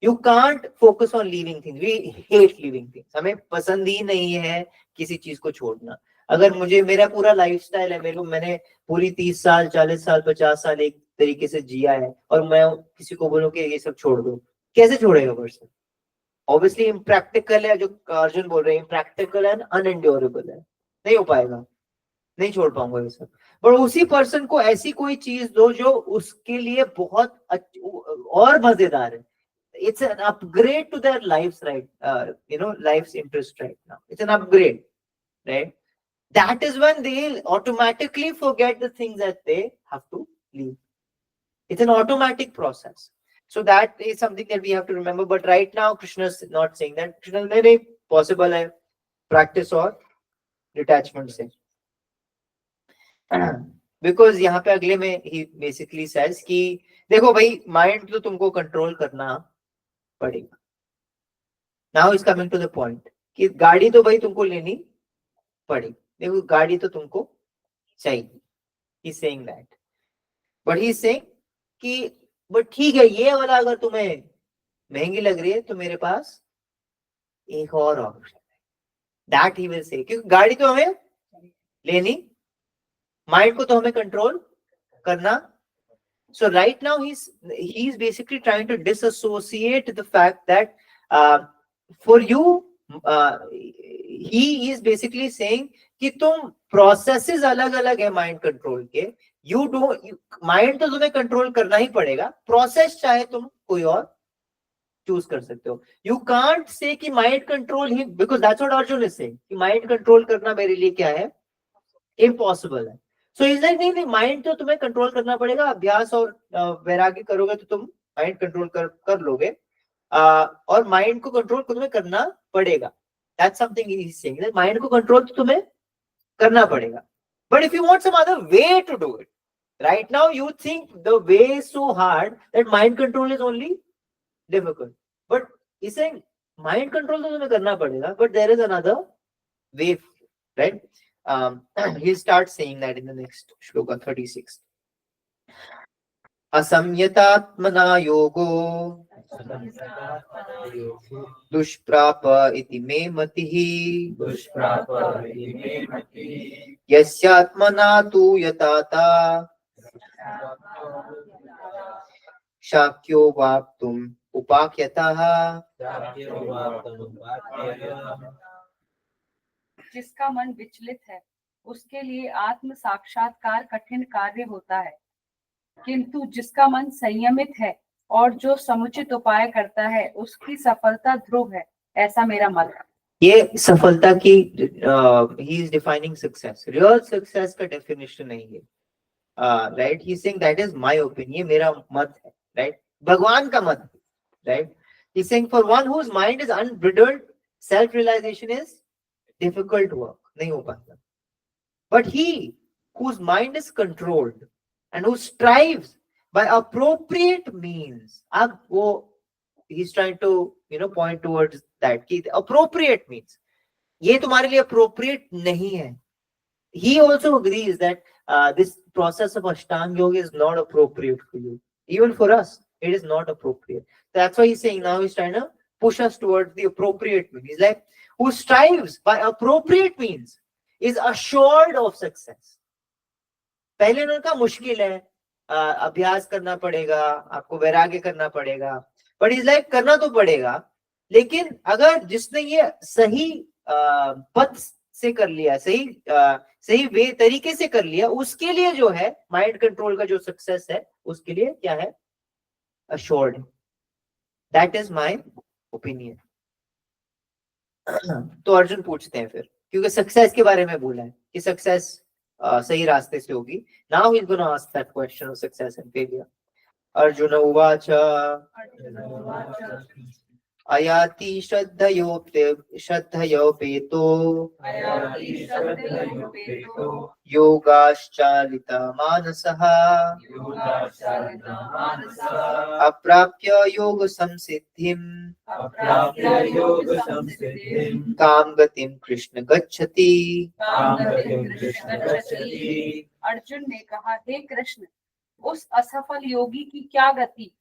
You can't focus on leaving things. We hate leaving things. हमें पसंद ही नहीं है किसी चीज को छोड़ना. अगर मुझे मेरा पूरा लाइफस्टाइल है, मैंने पूरी 30 साल 40 साल 50 साल एक तरीके से जिया है और मैं किसी को बोलूं कि ये सब छोड़ दो, कैसे छोड़ेगा पर्सन? ऑब्वियसली इम्प्रैक्टिकल है, जो अर्जुन बोल रहे हैं इम्प्रैक्टिकल एंड अनएंड्योरेबल है, नहीं हो पाएगा, नहीं छोड़ पाऊंगा ये सब. पर उसी पर्सन को ऐसी कोई चीज दो जो उसके लिए बहुत और मजेदार है. It's an upgrade to their lives, right? Life's interest right now. It's an upgrade, right? That is when they'll automatically forget the things that they have to leave. It's an automatic process. So that is something that we have to remember. But right now, Krishna is not saying that. Krishna is very possible है practice और detachment से. Because यहाँ पे अगले में he basically says कि देखो भाई, mind तो तुमको control करना पड़ेगा. Now is coming to the point कि गाड़ी तो भाई तुमको लेनी पड़ेगी. देखो गाड़ी तो तुमको चाहिए. He's saying that. But he's saying कि बट ठीक है, ये वाला अगर तुम्हें महंगी लग रही है तो मेरे पास एक और ऑप्शन है. दैट ही विल से, क्योंकि गाड़ी तो हमें लेनी, माइंड को तो हमें कंट्रोल करना. So right now he is basically trying to disassociate the fact that for you he is basically saying कि तुम प्रोसेसेस अलग अलग है माइंड कंट्रोल के. यू डोंट, माइंड तो तुम्हें कंट्रोल करना ही पड़ेगा, प्रोसेस चाहे तुम कोई और चूज कर सकते हो. यू कांट से कि mind control he, because that's what Arjun is saying कि माइंड कंट्रोल करना मेरे लिए क्या है, इम्पॉसिबल है. सो इज लाइक नहीं, माइंड तो तुम्हें कंट्रोल करना पड़ेगा, अभ्यास और वैराग्य करोगे तो तुम माइंड कंट्रोल कर लोगे, और माइंड को कंट्रोल तुम्हें करना पड़ेगा. That's something he is saying, mind को कंट्रोल तो तुम्हें करना पड़ेगा. But if you want some other way to do it, right now you think the way is so hard that mind control is only difficult, but he's saying mind control to tumhe karna padega, but there is another way, right? He'll start saying that in the next shloka 36. asamyatatmana yogo dushprapa iti me matihi yasyatmana tu yatata शाक्यो वाप्तुम उपाक्यतः. जिसका मन विचलित है उसके लिए आत्म साक्षात्कार कठिन कार्य होता है, किंतु जिसका मन संयमित है और जो समुचित उपाय करता है उसकी सफलता ध्रुव है, ऐसा मेरा मत है. ये सफलता की he is defining success. Real success का definition नहीं है. Right? He's saying that is my opinion, मेरा मत है, right? भगवान का मत है, right? He's saying for one whose mind is unbridled, self-realization is difficult work, नहीं हो पाता. But he whose mind is controlled and who strives by appropriate means, अब वो he's trying to point towards that कि appropriate means, ये तुम्हारे लिए appropriate नहीं है. He also agrees that this process of Ashtanga Yoga is not appropriate for you. Even for us, it is not appropriate. That's why he's saying now he's trying to push us towards the appropriate means. He's like, who strives by appropriate means is assured of success. पहले उनका मुश्किल है, अभ्यास करना पड़ेगा, आपको वैराग्य करना पड़ेगा. But he's like, करना तो पड़ेगा, लेकिन अगर जिसने ये सही पथ से कर लिया, सही वे तरीके से कर लिया, उसके लिए जो है माइंड कंट्रोल का जो सक्सेस है, उसके लिए क्या है, assured. That is my opinion. तो अर्जुन पूछते हैं फिर, क्योंकि सक्सेस के बारे में बोला है कि सक्सेस सही रास्ते से होगी. Now he's going to ask that question of success and failure. Arjun उवाच अयाति श्रद्धयोपेतो अयाति श्रद्धयोपेतो योगाश्चालिता मानसः योगाचारितमानसः अप्राप्य योग संसिद्धिं अप्राप्य योगसंसिद्धिं काम गतिं कृष्ण गच्छति। कामगतिं कृष्ण गच्छति। अर्जुन ने कहा, हे कृष्ण, उस असफल योगी की क्या गति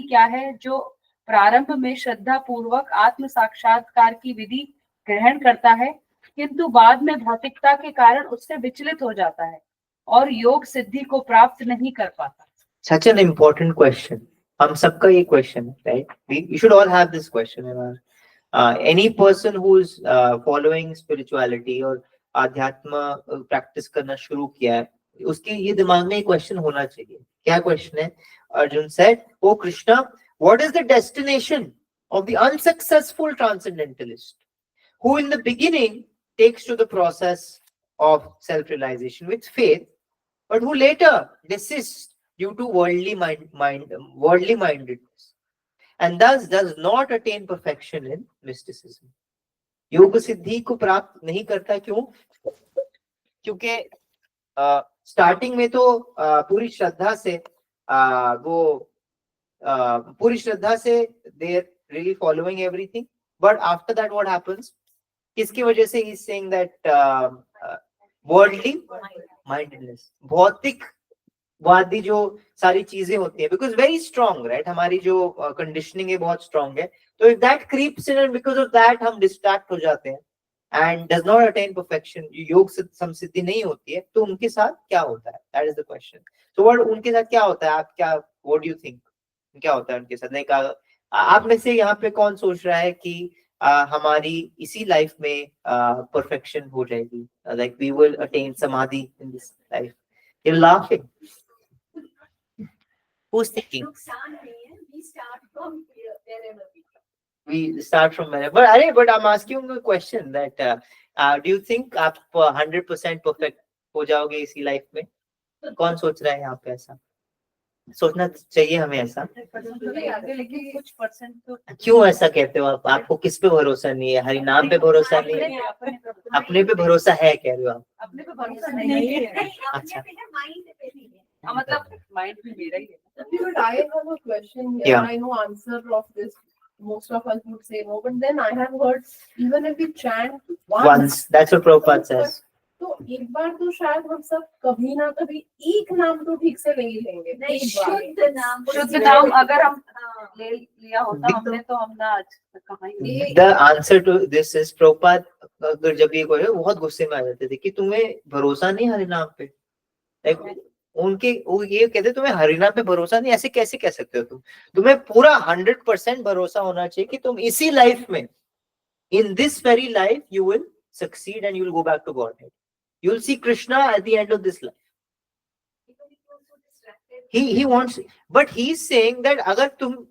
क्या है जो प्रारंभ में श्रद्धा पूर्वक आत्म साक्षात्कार की विधि ग्रहण करता है, किंतु बाद में भौतिकता के कारण उससे विचलित हो जाता है और योग सिद्धि को प्राप्त नहीं कर पाता। Such an important question. हम सबका ये question है, right? We should all have this question in our any person who's following spirituality और आध्यात्म practice करना शुरू किया है, उसके ये दिमाग में एक question होना चाहिए. क्या question है? Arjun said, "Oh Krishna, what is the destination of the unsuccessful transcendentalist who in the beginning takes to the process of self-realization with faith, but who later desists due to worldly mindedness and thus does not attain perfection in mysticism?" योग सिद्धि को प्राप्त नहीं करता, क्यों? क्योंकि starting में तो पूरी श्रद्धा से पूरी श्रद्धा से they are really following everything, but after that what happens? किसकी वजह से he is saying that worldly mindedness, भौतिक वादी जो सारी चीजें होती है, बिकॉज वेरी स्ट्रॉन्ग, राइट, हमारी जो कंडीशनिंग है बहुत स्ट्रॉन्ग है, तो if that creeps in and because of that हम डिस्ट्रैक्ट हो जाते हैं and does not attain perfection, योग संसिद्धि नहीं होती है, तो उनके साथ क्या होता है? That is the question. So what उनके साथ क्या होता है? आप क्या, व्हाट डू यू थिंक क्या होता है उनके साथ? लाइक आप में से यहाँ पे कौन सोच रहा है कि हमारी इसी लाइफ में परफेक्शन हो जाएगी, like we will attain samadhi in this life? You are laughing. Who's thinking? We start from wherever We start from wherever. But I'm asking you a question that do you think आप 100% perfect हो जाओगे इसी life में? कौन सोच रहा है यहाँ पे ऐसा? सोचना चाहिए हमें ऐसा. लेकिन कुछ परसेंट तो क्यों ऐसा कहते हो आप? आपको किस पे भरोसा नहीं है? हरि नाम पे भरोसा नहीं है? अपने पे भरोसा है कह रहे हो आप? अपने पे भरोसा नहीं है. अच्छा, मतलब माइंड भी मेरा ही है. But I have a question here. Yeah. I know answer of this. Most of us would say no, but then I have heard even if we chant once, that's what Prabhupada says. तो एक बार तो शायद हम सब कभी ना कभी एक नाम तो ठीक से ले ही लेंगे. शुद्ध नाम अगर हम ले लिया होता हमने तो हम ना आज तक कहाँ ही. The answer to this is Prabhupada अगर जब ये कोई बहुत गुस्से में आ जाते थे कि तुम्हें भरोसा नहीं हरि नाम पे, उनके वो ये कहते तुम्हें हरिनाम पे भरोसा नहीं, ऐसे कैसे कह सकते हो तुम? तुम्हें पूरा 100% भरोसा होना चाहिए कि तुम इसी लाइफ में, in this very life you will succeed and you will go back to Godhead. You will see Krishna at the end of this life. He wants, but he's saying that अगर तुम,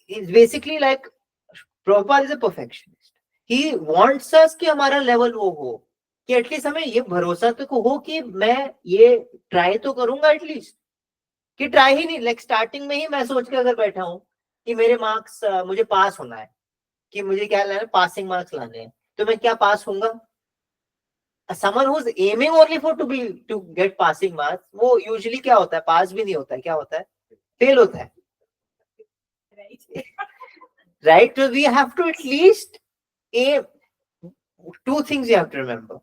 it's basically like Prabhupada is a perfectionist. He wants us कि हमारा level वो हो कि at least हमें ये भरोसा तो हो कि मैं ये ट्राई तो करूंगा एटलीस्ट, कि ट्राई ही नहीं, लाइक स्टार्टिंग में ही मैं सोच के अगर बैठा हूँ कि मेरे मार्क्स, मुझे पास होना है, कि मुझे क्या लाना है, पासिंग मार्क्स लाने हैं, तो मैं क्या पास होऊंगा? Someone who's aiming only for to get passing marks, वो usually क्या होता है? पास भी नहीं होता है, क्या होता है? फेल होता है, right? So we have to at least aim. Two things you have to remember.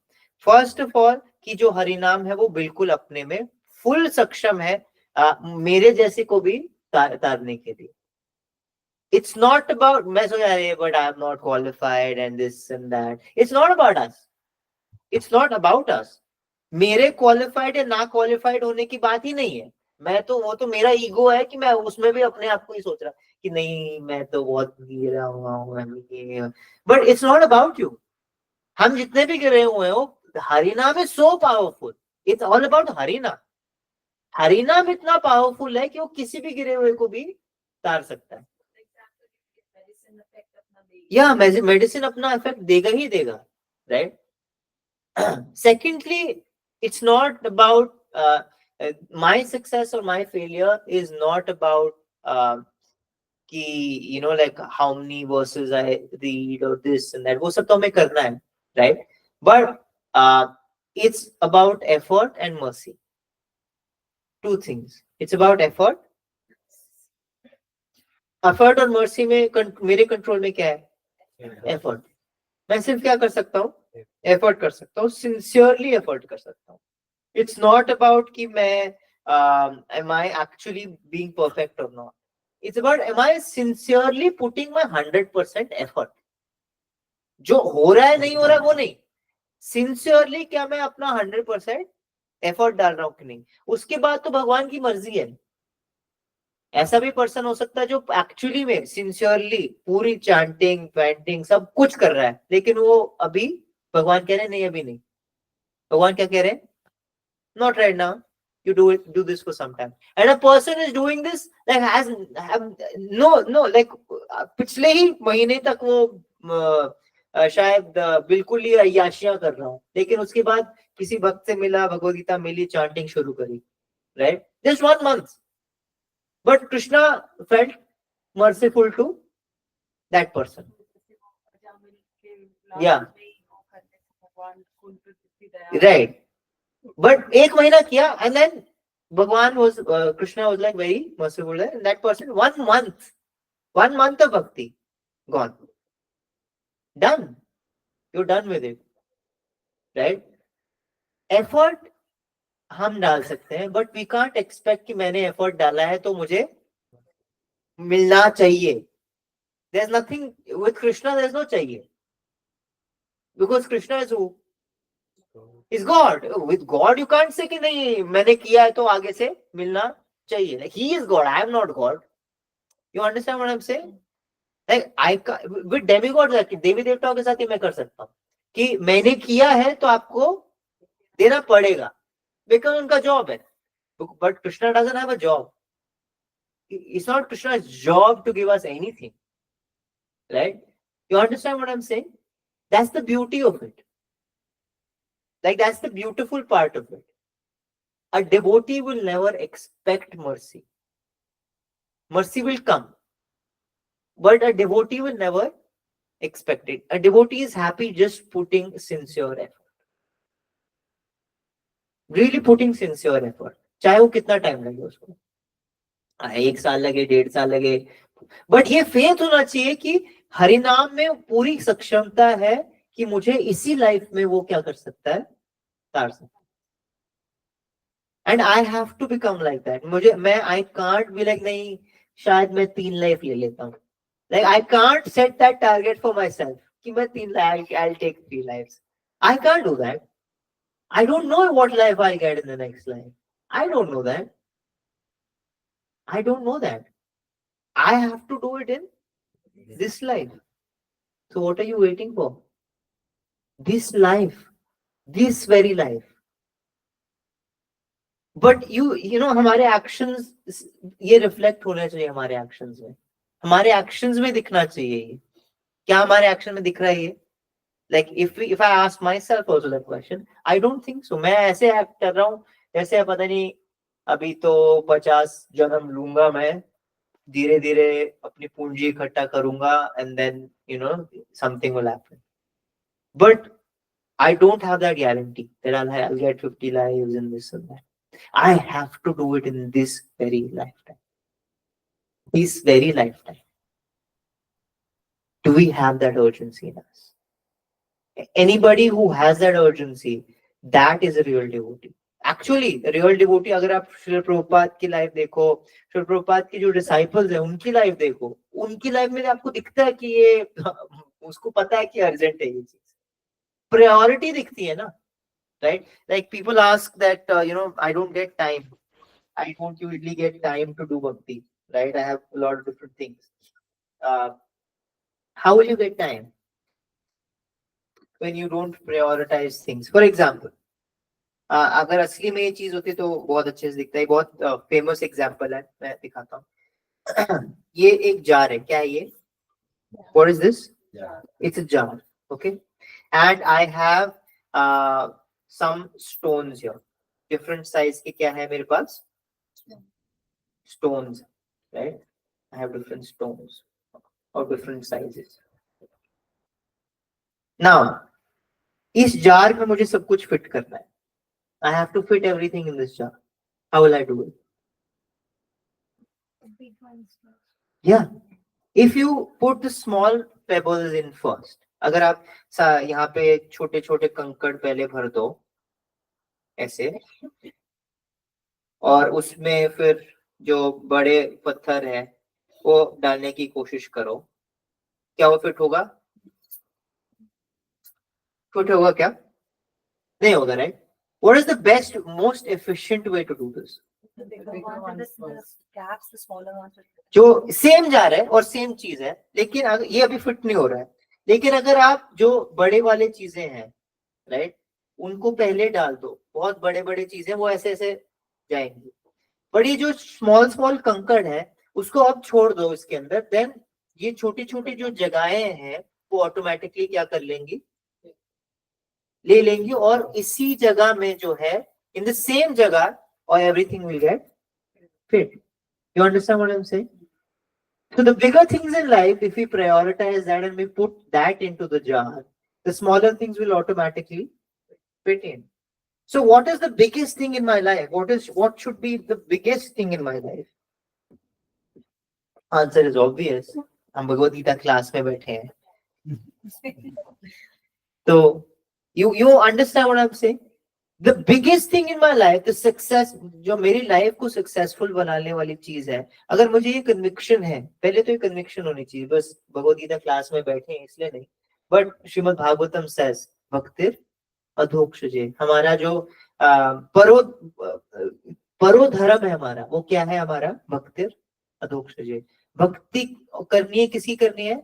First of all, कि जो हरिनाम है वो बिल्कुल अपने में फुल सक्षम है मेरे जैसे को भी तारने के लिए. It's not about मैं सोच रहा है but I am not qualified and this and that. It's not about us. It's not about us. मेरे क्वालिफाइड या ना क्वालिफाइड होने की बात ही नहीं है. मैं तो, वो तो मेरा ईगो है कि मैं उसमें भी अपने आप को ही सोच रहा कि नहीं मैं तो बहुत गिरा हुआ हूँ. But it's not about you. हम जितने भी गिरे हुए हो, हरिनाम is so powerful. It's all about हरिनाम. हरिनाम इतना पावरफुल है कि वो किसी भी गिरे हुए को भी तार सकता है. या मेडिसिन अपना इफेक्ट देगा ही देगा, right? Secondly, it's not about my success or my failure is not about कि you know like how many verses I read or this and that, वो सब तो हमें करना है, right? But it's about effort and mercy. Two things. It's about effort. Effort और mercy में मेरे कंट्रोल में क्या है? Effort. मैं सिर्फ क्या कर सकता हूँ? Effort कर सकता हूँ, sincerely effort कर सकता हूँ. It's not about कि मैं am I actually being perfect or not. It's about am I sincerely putting my 100% effort. जो हो रहा है नहीं हो रहा है वो नहीं, सिंसियरली क्या मैं अपना 100% एफर्ट डाल रहा हूँ कि नहीं, उसके बाद तो भगवान की मर्जी है. ऐसा भी पर्सन हो सकता है जो एक्चुअली में सिंसियरली पूरी चैंटिंग पैंटिंग सब कुछ कर रहा है, लेकिन वो अभी भगवान कह रहे हैं नहीं, अभी नहीं. भगवान क्या कह रहे हैं? Not right now, you do this for some time. And a person is doing this like has no like पिछले ही महीने तक वो शायद बिल्कुल ही अय्याशियां कर रहा हूँ, लेकिन उसके बाद किसी भक्त से मिला, भगवद गीता मिली, चैंटिंग शुरू करी, right? Just 1 month. But Krishna felt merciful to that person. Yeah. Right. But एक महीना किया and then Bhagwan was Krishna was like very merciful there, and that person 1 month of bhakti gone, done. You're done with it, right? Effort हम डाल सकते हैं, but we can't expect कि मैंने effort डाला है तो मुझे मिलना चाहिए. There's nothing with Krishna. There's no चाहिए, because Krishna is who? Is God. With God you can't say कि नहीं मैंने किया है तो आगे से मिलना चाहिए. Like he is God. I am not God. You understand what I'm saying? Like with demigods, देवी देवताओं के साथ ही मैं कर सकता हूँ कि मैंने किया है तो आपको देना पड़ेगा, because उनका जॉब है. But Krishna doesn't have a job. It's not Krishna's job to give us anything, right? You understand what I'm saying? That's the beauty of it. Like that's the beautiful part of it. A devotee will never expect mercy. Mercy will come, but a devotee will never expect it. A devotee is happy just putting sincere effort. Really putting sincere effort. चाहे वो कितना time लगे उसको, 1 साल लगे, 1.5 साल लगे, but ये फेथ होना चाहिए कि हरिनाम में पूरी सक्षमता है कि मुझे इसी लाइफ में वो क्या कर सकता है, तार सकता है. And I have to become like that. मैं आई कांट बी लाइक नहीं शायद मैं 3 लाइफ ले लेता हूँ. Like I can't set that target for myself कि मैं 3 life, I take 3 life. I can't do that. I don't know what life I'll get in the next life. I don't know that. I don't know that. I have to do it in this life. So what are you waiting for? This life. This very life. But you know हमारे actions ये reflect होने चाहिए हमारे actions में. हमारे actions में दिखना चाहिए ये. क्या हमारे action में दिख रहा है ये? Like if I ask myself also that question, I don't think so. मैं ऐसे act कर रहा हूँ जैसे पता नहीं अभी तो 50 जन्म लूंगा मैं, धीरे धीरे अपनी पूंजी इकट्ठा करूंगा, and then you know something will happen. But I don't have that guarantee that I'll get 50 lives in this and that. I have to do it in this very lifetime. This very lifetime. Do we have that urgency in us? Anybody who has that urgency, that is a real devotee. Actually, real devotee, अगर आप श्रील प्रभुपाद की life देखो, श्रील प्रभुपाद की जो disciples हैं उनकी life देखो, उनकी लाइफ में आपको दिखता है कि ये उसको पता है कि अर्जेंट है ये चीज. प्रायोरिटी दिखती है ना, right? Like people ask that you know I don't get time. I don't usually get time to do bhakti, right? I have a lot of different things. How will you get time when you don't prioritize things? For example, अगर असली में ये चीज होती तो बहुत अच्छे से दिखता है. बहुत फेमस एग्जांपल है, मैं दिखाता हूँ. ये एक जार है. क्या है ये? What is this? It's a jar. Okay, and I have some stones here. Different size के क्या है मेरे पास? Stones, right? I have different stones of different sizes. Now, इस जार में मुझे सब कुछ फिट करना है. I have to fit everything in this jar. How will I do it? Yeah. If you put the small pebbles in first, अगर आप यहाँ पे छोटे छोटे कंकड़ पहले भर दो ऐसे, और उसमें फिर जो बड़े पत्थर है वो डालने की कोशिश करो, क्या वो फिट होगा? फिट होगा क्या? नहीं होगा, right? What is the best, most efficient way to do this? जो सेम जा रहा है और सेम चीज है, लेकिन ये अभी फिट नहीं हो रहा है, लेकिन अगर आप जो बड़े वाले चीजें हैं, राइट, उनको पहले डाल दो, बहुत बड़े बड़े चीजें वो ऐसे ऐसे जाएंगी, बड़ी जो स्मॉल स्मॉल कंकड़ है उसको अब छोड़ दो इसके अंदर, देन ये छोटी छोटी जो जगहें हैं वो ऑटोमेटिकली क्या कर लेंगी, ले लेंगी, और इसी जगह में जो है, इन द सेम जगह, और everything will get fit. You understand what I'm saying? So the bigger things in life, if we prioritize that and we put that into the jar, the smaller things will automatically fit in. So what is the biggest thing in my life? What should be the biggest thing in my life? Answer is obvious. हम Bhagavad Gita class में बैठे हैं. So you understand what I'm saying? The biggest thing in my life, the success, जो मेरी life को successful बनाने वाली चीज है, अगर मुझे ये कन्विक्शन है, पहले तो ये कन्विक्शन होनी चाहिए, बस भगवद गीता क्लास में बैठे हैं इसलिए नहीं, बट श्रीमद् भागवतम says भक्तिर अधोक्षजे, हमारा जो परो धर्म है हमारा, वो क्या है हमारा? भक्तिर अधोक्षजे. भक्ति करनी है, किसकी करनी है?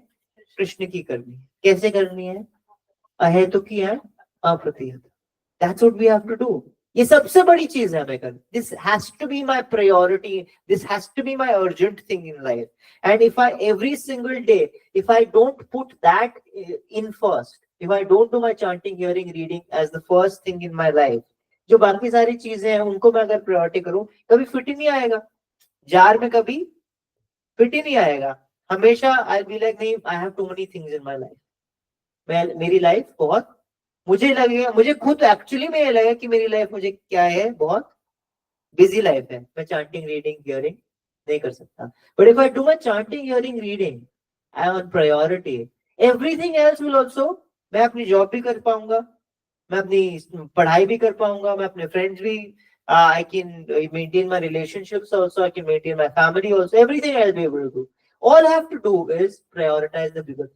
कृष्ण की करनी है. कैसे करनी है? अहेतु की है, अप्रतिहत. That's what we have to do. ये सबसे बड़ी चीज है हमें करना. This has to be my priority. This has to be my urgent thing in life. And if I every single day, if I don't put that in first, if I don't do my chanting, hearing, reading as the first thing in my life, जो बाकी सारी चीजें हैं उनको मैं अगर priority करूं, कभी फिट ही नहीं आएगा जार में, कभी फिट ही नहीं आएगा. हमेशा I'll be like, नहीं, I have too many things in my life. मेरी लाइफ बहुत, मुझे लगेगा, मुझे खुद एक्चुअली में लगा कि मेरी लाइफ मुझे क्या है, बहुत बिजी लाइफ है, मैं चांटिंग, रीडिंग, हियरिंग नहीं कर सकता. But if I do my chanting, hearing, reading, I am on priority, everything else will also, मैं अपनी जॉब भी कर पाऊंगा, मैं अपनी पढ़ाई भी कर पाऊंगा, मैं अपने फ्रेंड्स भी, I can maintain my relationships also, I can maintain my family also, everything I will be able to do. All I have to do is prioritise the bigger,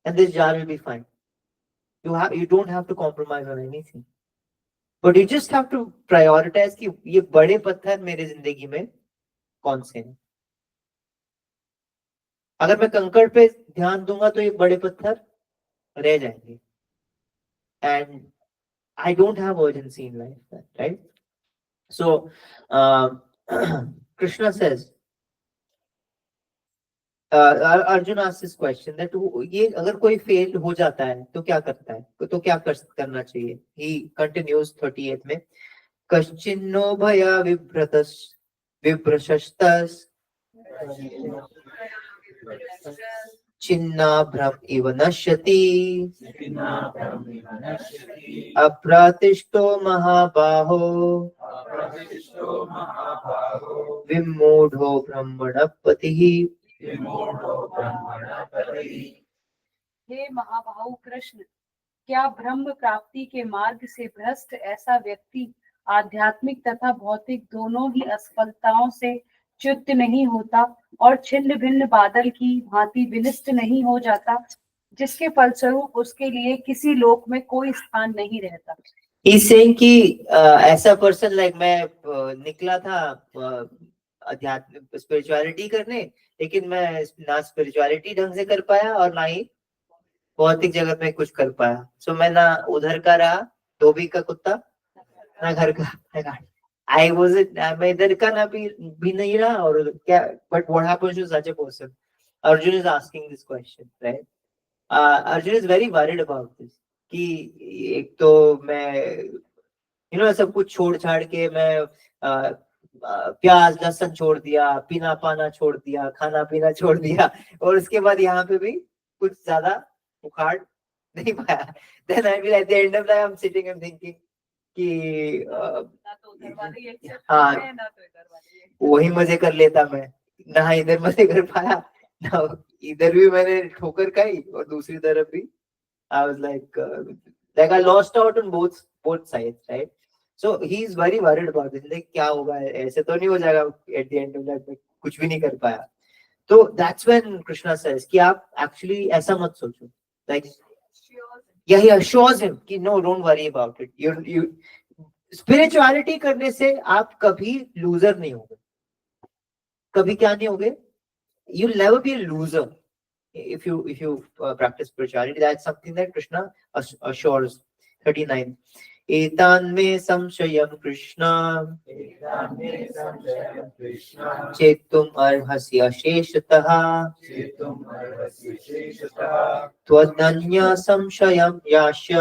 and this jar will be fine. You don't have to compromise on anything, but you just have to prioritize कि ये बड़े पत्थर मेरे जिंदगी में कौन से हैं. अगर मैं कंकड़ पे ध्यान दूंगा तो ये बड़े पत्थर रह जाएंगे. And I don't have urgency in life, right? So Krishna says, Arjun asked this question that ये अगर कोई फेल हो जाता है तो क्या करता है, तो क्या करना चाहिए. He continues 38 में, कश्चिन्नो भया विभ्रशस्तस् छिन्नाभ्रम इव नश्यति अप्रातिष्ठो महाबाहो विमूढ़ो ब्रह्मणपतिः. हे महाबाहु कृष्ण, क्या ब्रह्म प्राप्ति के मार्ग से भ्रष्ट ऐसा व्यक्ति आध्यात्मिक तथा भौतिक दोनों ही असफलताओं से च्युत नहीं होता और छिन्न भिन्न बादल की भांति विनिष्ट नहीं हो जाता, जिसके फलस्वरूप उसके लिए किसी लोक में कोई स्थान नहीं रहता. इससे कि ऐसा पर्सन लाइक मैं निकला था अध्यात्म स्पिरिचुअलिटी करने, लेकिन मैं ना स्पिरिचुअलिटी ढंग से कर पाया और ना ही भौतिक जगत में कुछ कर पाया. सो मैं ना उधर का रहा धोबी का कुत्ता, ना घर का. I wasn't, मैं इधर का ना भी नहीं रहा और क्या. But what happens to such a person? Arjun is asking this question, right? Arjun is very worried about this कि एक तो मैं सब कुछ छोड़ छाड़ के मैं प्याज लहसुन छोड़ दिया, पीना पाना छोड़ दिया, खाना पीना छोड़ दिया, और उसके बाद यहाँ पे भी कुछ ज्यादा उखाड़ नहीं पाया. Then I will at the end of the day I'm sitting and thinking कि ना तो उधर वाले accept हाँ. कर रहे हैं, ना तो इधर वाले accept वही मजे कर लेता मैं, ना इधर मजे कर पाया, ना इधर भी मैंने ठोकर खाई और दूसरी तरफ भी I was like I lost out on both sides, right? So he is very worried about this. Like क्या होगा, ऐसे तो नहीं हो जाएगा at the end of that, मैं कुछ भी नहीं कर पाया. तो that's when Krishna says कि आप actually ऐसा मत सोचो. Like yeah, he assures him कि no, don't worry about it. You spirituality करने से आप कभी loser नहीं होगे. कभी क्या नहीं होगे? You'll never be a loser if you practice spirituality. That's something that Krishna assures. 39. एतान् मे संशयं कृष्ण चेतुम् अर्हसि अशेषतः त्वदन्य संशयं यास्य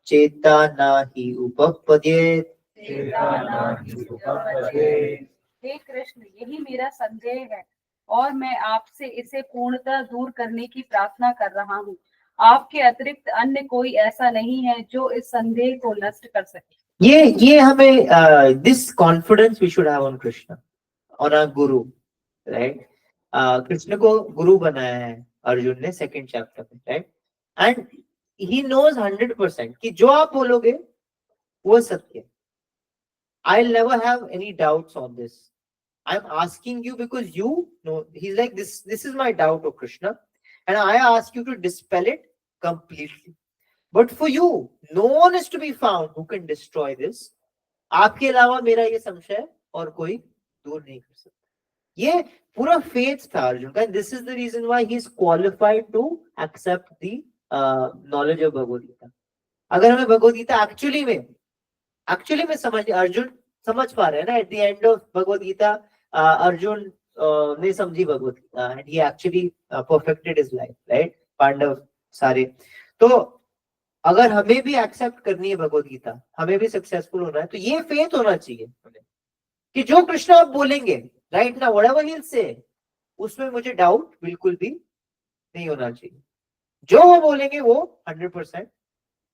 चेता नहि उपपद्येत. हे कृष्ण, यही मेरा संदेह है और मैं आपसे इसे पूर्णतः दूर करने की प्रार्थना कर रहा हूँ. आपके अतिरिक्त अन्य कोई ऐसा नहीं है जो इस संदेह को नष्ट कर सके. ये हमें this confidence we should have on Krishna, on our guru, right? Krishna को गुरु बनाया है अर्जुन ने सेकंड चैप्टर में, राइट? एंड ही नोज 100% कि जो आप बोलोगे वो सत्य. I'll never have any doubts on this. I'm asking you because you know. He's like this is my doubt, O Krishna, and I ask you to dispel it completely. But for you, no one is to be found who can destroy this. आपके अलावा मेरा ये संशय और कोई दूर नहीं कर सकता. ये पूरा faith था अर्जुन का. This is the reason why he is qualified to accept the knowledge of Bhagavad Gita. अगर हमें भगवद गीता एक्चुअली में समझ, अर्जुन समझ पा रहे हैं ना. At the end of Bhagavad Gita Arjun ने समझी Bhagavad Gita and he actually perfected his life, right? Pandav सारे. तो अगर हमें भी एक्सेप्ट करनी है भगवद गीता, हमें भी सक्सेसफुल होना है, तो ये फेथ होना चाहिए कि जो कृष्ण आप बोलेंगे राइट ना, व्हाटएवर ही विल से, उसमें मुझे डाउट बिल्कुल भी नहीं होना चाहिए. जो वो बोलेंगे वो 100%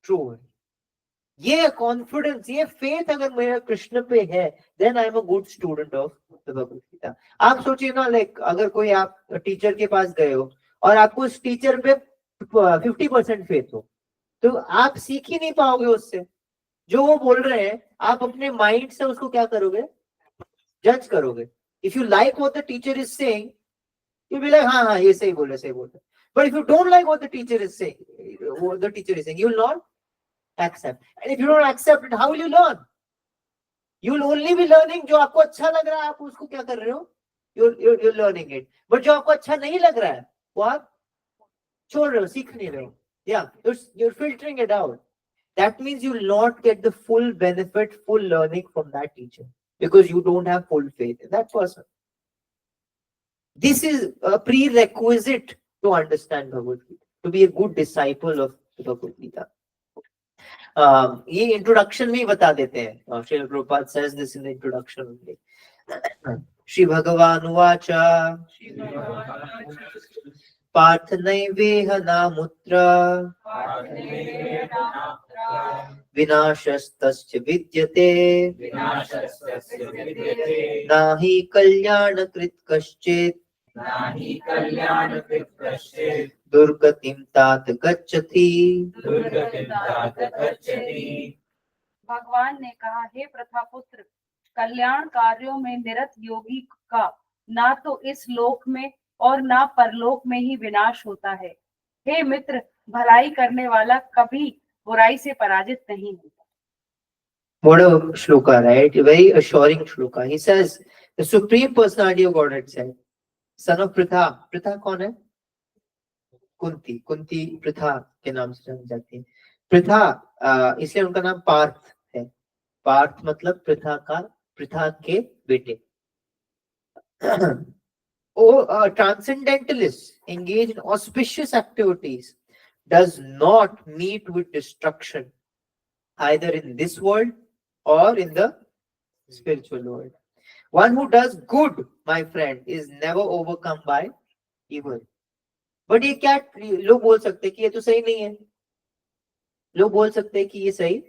ट्रू है. ये कॉन्फिडेंस, ये फेथ अगर मेरा कृष्ण पे है, then I am a good student of the Bhagavad Gita. आप सोचिए ना, लाइक अगर कोई आप टीचर के पास गए हो और आपको उस टीचर पे 50% फेथ हो, तो आप सीख ही नहीं पाओगे उससे. जो वो बोल रहे हैं आप अपने माइंड से उसको क्या करोगे? जज करोगे. If you like what the teacher is saying, you be like हाँ ये सही बोल रहे. But if you don't like what the teacher is saying, you will not accept. And if you don't accept it, how will you learn? You will only be learning जो आपको अच्छा लग रहा है, आप उसको क्या कर रहे हो? You're learning it. But जो आपको अच्छा नहीं लग रहा है, वो आप छोड़ रहे हो, सीख नहीं रहे हो. Yeah, you're filtering it out. That means you will not get the full benefit, full learning from that teacher because you don't have full faith in that person. This is a prerequisite to understand Bhagavad Gita, to be a good disciple of Bhagavad Gita. ये introduction में ही बता देते हैं. Shri Prabhupada says this in the introduction only. Shri भगवान उवाच पार्थ नैवेह नामुत्र विनाशस्तस्य विद्यते नाहि कल्याणकृत् कश्चित् दुर्गतिं तात गच्छति. भगवान ने कहा, हे प्रथापुत्र, कल्याण कार्यों में निरत योगी का ना तो इस लोक में और ना परलोक में ही विनाश होता है. हे मित्र, भलाई करने वाला कभी बुराई से पराजित नहीं होता. What a shloka, right? A very assuring shloka. He says, the Supreme Personality of Godhead said, son of Pritha. Pritha कौन है? कुंती पृथा के नाम से जानी जाती है. पृथा इसलिए उनका नाम पार्थ है. पार्थ मतलब पृथा के बेटे. Transcendentalists engage in auspicious activities does not meet with destruction either in this world or in the spiritual world. One who does good, my friend, is never overcome by evil. But ये क्या लोग बोल सकते हैं कि ये तो सही नहीं है, लोग बोल सकते हैं कि ये सही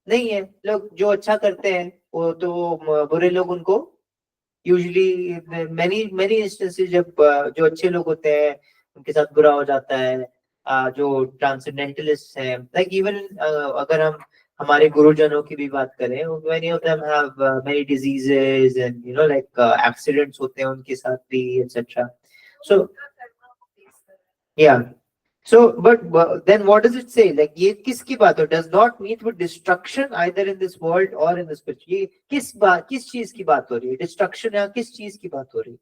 नहीं है, लोग जो अच्छा करते हैं वो तो बुरे लोग उनको यूजुअली many instances जब जो अच्छे लोग होते हैं उनके साथ बुरा हो जाता है, जो ट्रांसेंडेंटलिस्ट हैं, लाइक इवन अगर हम हमारे गुरुजनों की भी बात करें, many of them have many diseases and you know like accidents होते हैं उनके साथ भी etc. So yeah, so but then what does it say, like ये किसकी बात हो, does not meet with destruction either in this world or in the spiritual. ये किस चीज की बात हो रही है, डिस्ट्रक्शन या किस चीज की बात हो रही है?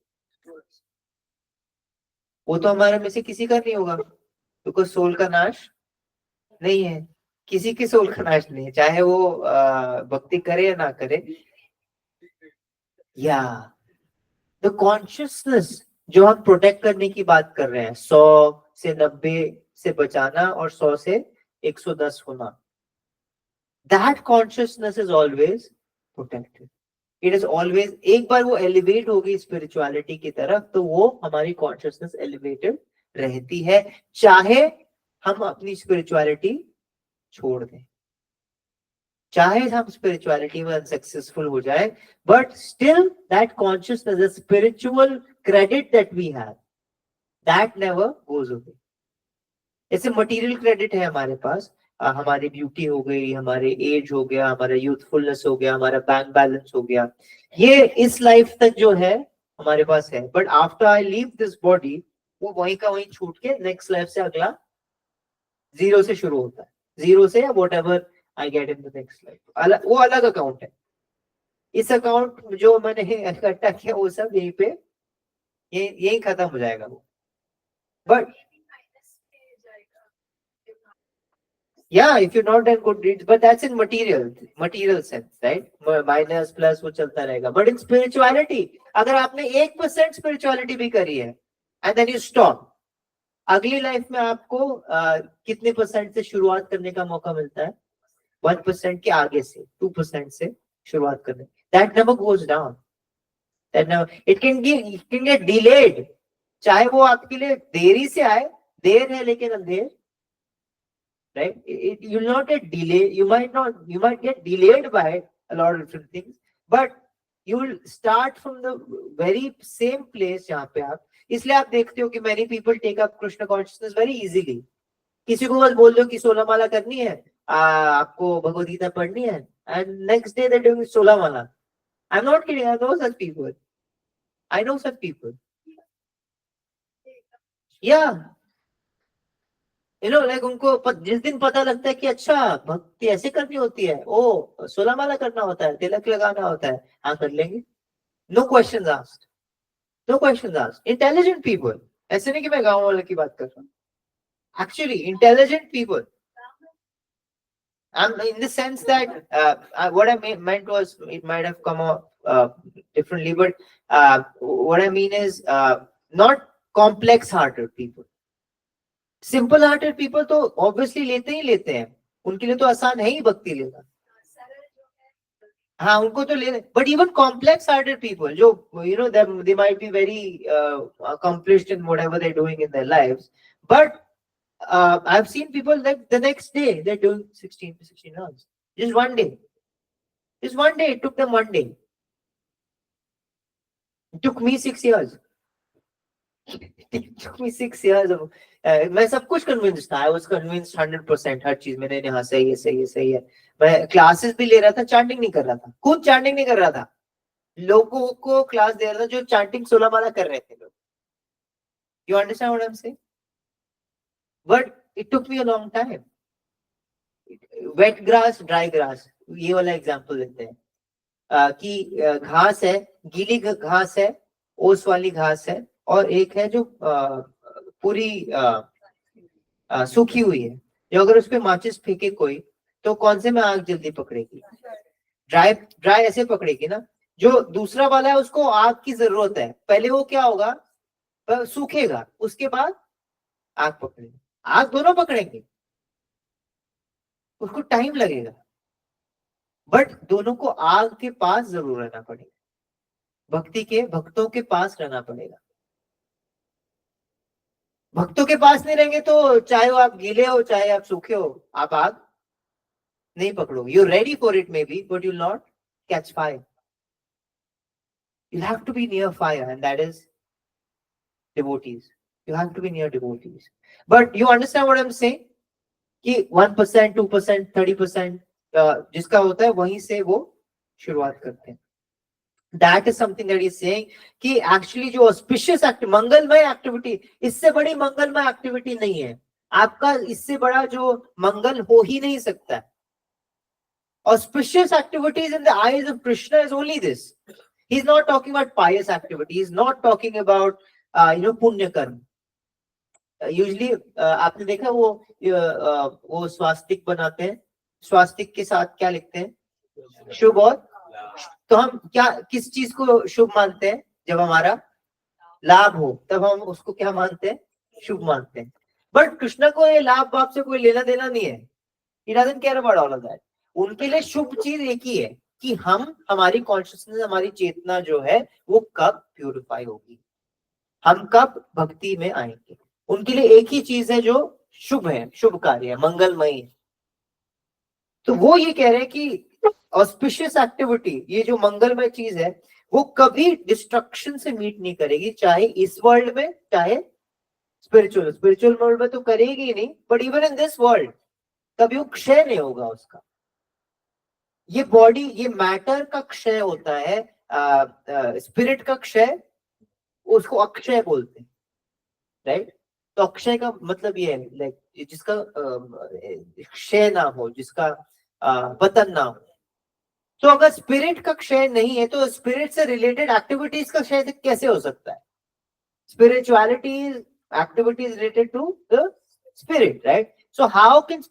वो तो हमारे में से किसी का नहीं होगा, बिकॉज सोल का नाश नहीं है, किसी के सोल का नाश नहीं है, चाहे वो भक्ति करे या ना करे. या द कॉन्शियसनेस जो हम प्रोटेक्ट करने की बात कर रहे हैं, 100 से 90 से बचाना और 100 से 110 होना, that consciousness is always protected. It is always, एक बार वो एलिवेट होगी स्पिरिचुअलिटी की तरफ तो वो हमारी कॉन्शियसनेस एलिवेटेड रहती है, चाहे हम अपनी स्पिरिचुअलिटी छोड़ दें, चाहे हम स्पिरिचुअलिटी में अनसक्सेसफुल हो जाए, but still that consciousness, the spiritual credit that we have, that never goes away. ऐसे मटेरियल क्रेडिट है हमारे पास, हमारी ब्यूटी हो गई, हमारे एज हो गया, हमारा यूथफुलनेस हो गया, हमारा बैंक बैलेंस हो गया, ये इस लाइफ तक जो है हमारे पास है, but after I leave this body वो वहीं का वहीं छूट के नेक्स्ट लाइफ से अगला जीरो से शुरू होता है, जीरो से या whatever I get in the next life, वो अलग अकाउंट है. इस अकाउंट जो मैंने इकट्ठा किया वो सब यहीं पे यही खत्म हो जाएगा वो. But yeah, if you're not done good deeds, but that's in material sense, right? Minus plus वो चलता रहेगा. But in spirituality, अगर आपने 1% spirituality भी करी है and then you stop, अगली लाइफ में आपको कितने परसेंट से शुरुआत करने का मौका मिलता है? 1% के आगे से, 2% से शुरुआत करने. That never goes down. That never, it can get delayed. चाहे वो आपके लिए देरी से आए, देर है लेकिन अंधेर, right? You will not get delayed. You might get delayed by a lot of different things, but you will start from the very same place जहाँ पे आप, इसलिए आप देखते हो कि many people take up Krishna consciousness very easily. किसी को बस बोल दो कि 16 माला करनी है, आपको भगवद गीता पढ़नी है, and next day they're doing 16 Mala. I'm not kidding. I know such people. Yeah. Like उनको जिस दिन पता लगता है कि अच्छा भक्ति ऐसे करनी होती है, ओ 16 माला करना होता है, तिलक लगाना होता है, हाँ कर लेंगे. No questions asked. Intelligent people, ऐसे नहीं कि मैं गांव वाले की बात कर रहा हूँ, actually intelligent people. In the sense that what I meant was, it might have come out differently, but what I mean is not complex hearted people. Simple hearted people तो ऑब्वियसली लेते हैं, उनके लिए तो आसान है ही भक्ति लेना, हाँ उनको तो ले. But even complex hearted people जो they might be very accomplished in whatever they're doing in their lives, but I've seen people like the next day they're doing 16 hours, just one day. It took them one day. It took me 6 years. It took me 6 years of मैं सब कुछ convince था. I was convinced 100%. हर चीज मैंने हाँ सही है. मैं क्लासेस भी ले रहा था, चांटिंग नहीं कर रहा था, खुद चांटिंग नहीं कर रहा था, लोगों को क्लास दे रहा था जो चांटिंग 16 माला कर रहे थे लोग. You understand what I'm saying? But it took me a long time. Wet grass, dry grass, ये वाला एग्जांपल लेते हैं कि घास है, गीली घास है, ओस वाली घास है, और एक है जो पूरी सूखी हुई है. जो अगर उस पे माचिस फेंके कोई तो कौन से में आग जल्दी पकड़ेगी? ड्राई ऐसे पकड़ेगी ना. जो दूसरा वाला है उसको आग की जरूरत है, पहले वो क्या होगा, सूखेगा, उसके बाद आग पकड़ेगी. आग दोनों पकड़ेंगे, उसको टाइम लगेगा. बट दोनों को आग के पास जरूर रहना पड़ेगा, भक्ति के भक्तों के पास रहना पड़ेगा। भक्तों के पास नहीं रहेंगे तो चाहे वो आप गीले हो चाहे आप सूखे हो, आप आग नहीं पकड़ोगे। You ready for it maybe, but you not catch fire. You have to be near fire and that is devotees. You have to be near devotees. But you understand what I'm saying? कि 1%, 2%, 30% जिसका होता है वहीं से वो शुरुआत करते हैं। That is something that he's saying कि actually जो auspicious मंगलमय एक्टिविटी, इससे बड़ी मंगलमय एक्टिविटी नहीं है। आपका इससे बड़ा जो मंगल हो ही नहीं सकता। Auspicious activities in the eyes of Krishna is only this. He's not talking about pious activity. He's not talking about पुण्य कर्म। यूजली आपने देखा वो स्वास्तिक बनाते हैं, स्वास्तिक के साथ क्या लिखते हैं? शुभ और। तो हम क्या किस चीज को शुभ मानते हैं? जब हमारा लाभ हो तब हम उसको क्या मानते हैं? शुभ मानते हैं। बट कृष्ण को ये लाभ बाप से कोई लेना देना नहीं है। He doesn't care about all of that. उनके लिए शुभ चीज एक ही है कि हम हमारी कॉन्शियसनेस, हमारी चेतना जो है वो कब प्यूरिफाई होगी, हम कब भक्ति में आएंगे। उनके लिए एक ही चीज है जो शुभ है, शुभ कार्य है, मंगलमय है। तो वो ये कह रहे हैं कि ऑस्पिशियस एक्टिविटी, ये जो मंगलमय चीज है वो कभी डिस्ट्रक्शन से मीट नहीं करेगी, चाहे इस वर्ल्ड में चाहे स्पिरिचुअल वर्ल्ड में तो करेगी ही नहीं, but even in this world कभी वो क्षय नहीं होगा उसका। ये बॉडी, ये मैटर का क्षय होता है, स्पिरिट का क्षय, उसको अक्षय बोलते हैं, राइट। तो अक्षय का मतलब ये है लाइक जिसका क्षय ना हो, जिसका पतन ना हो। तो अगर स्पिरिट का क्षय नहीं है तो स्पिरिट से रिलेटेड एक्टिविटीज का क्षय कैसे हो सकता है? Spirituality activities related to the spirit, right? So how can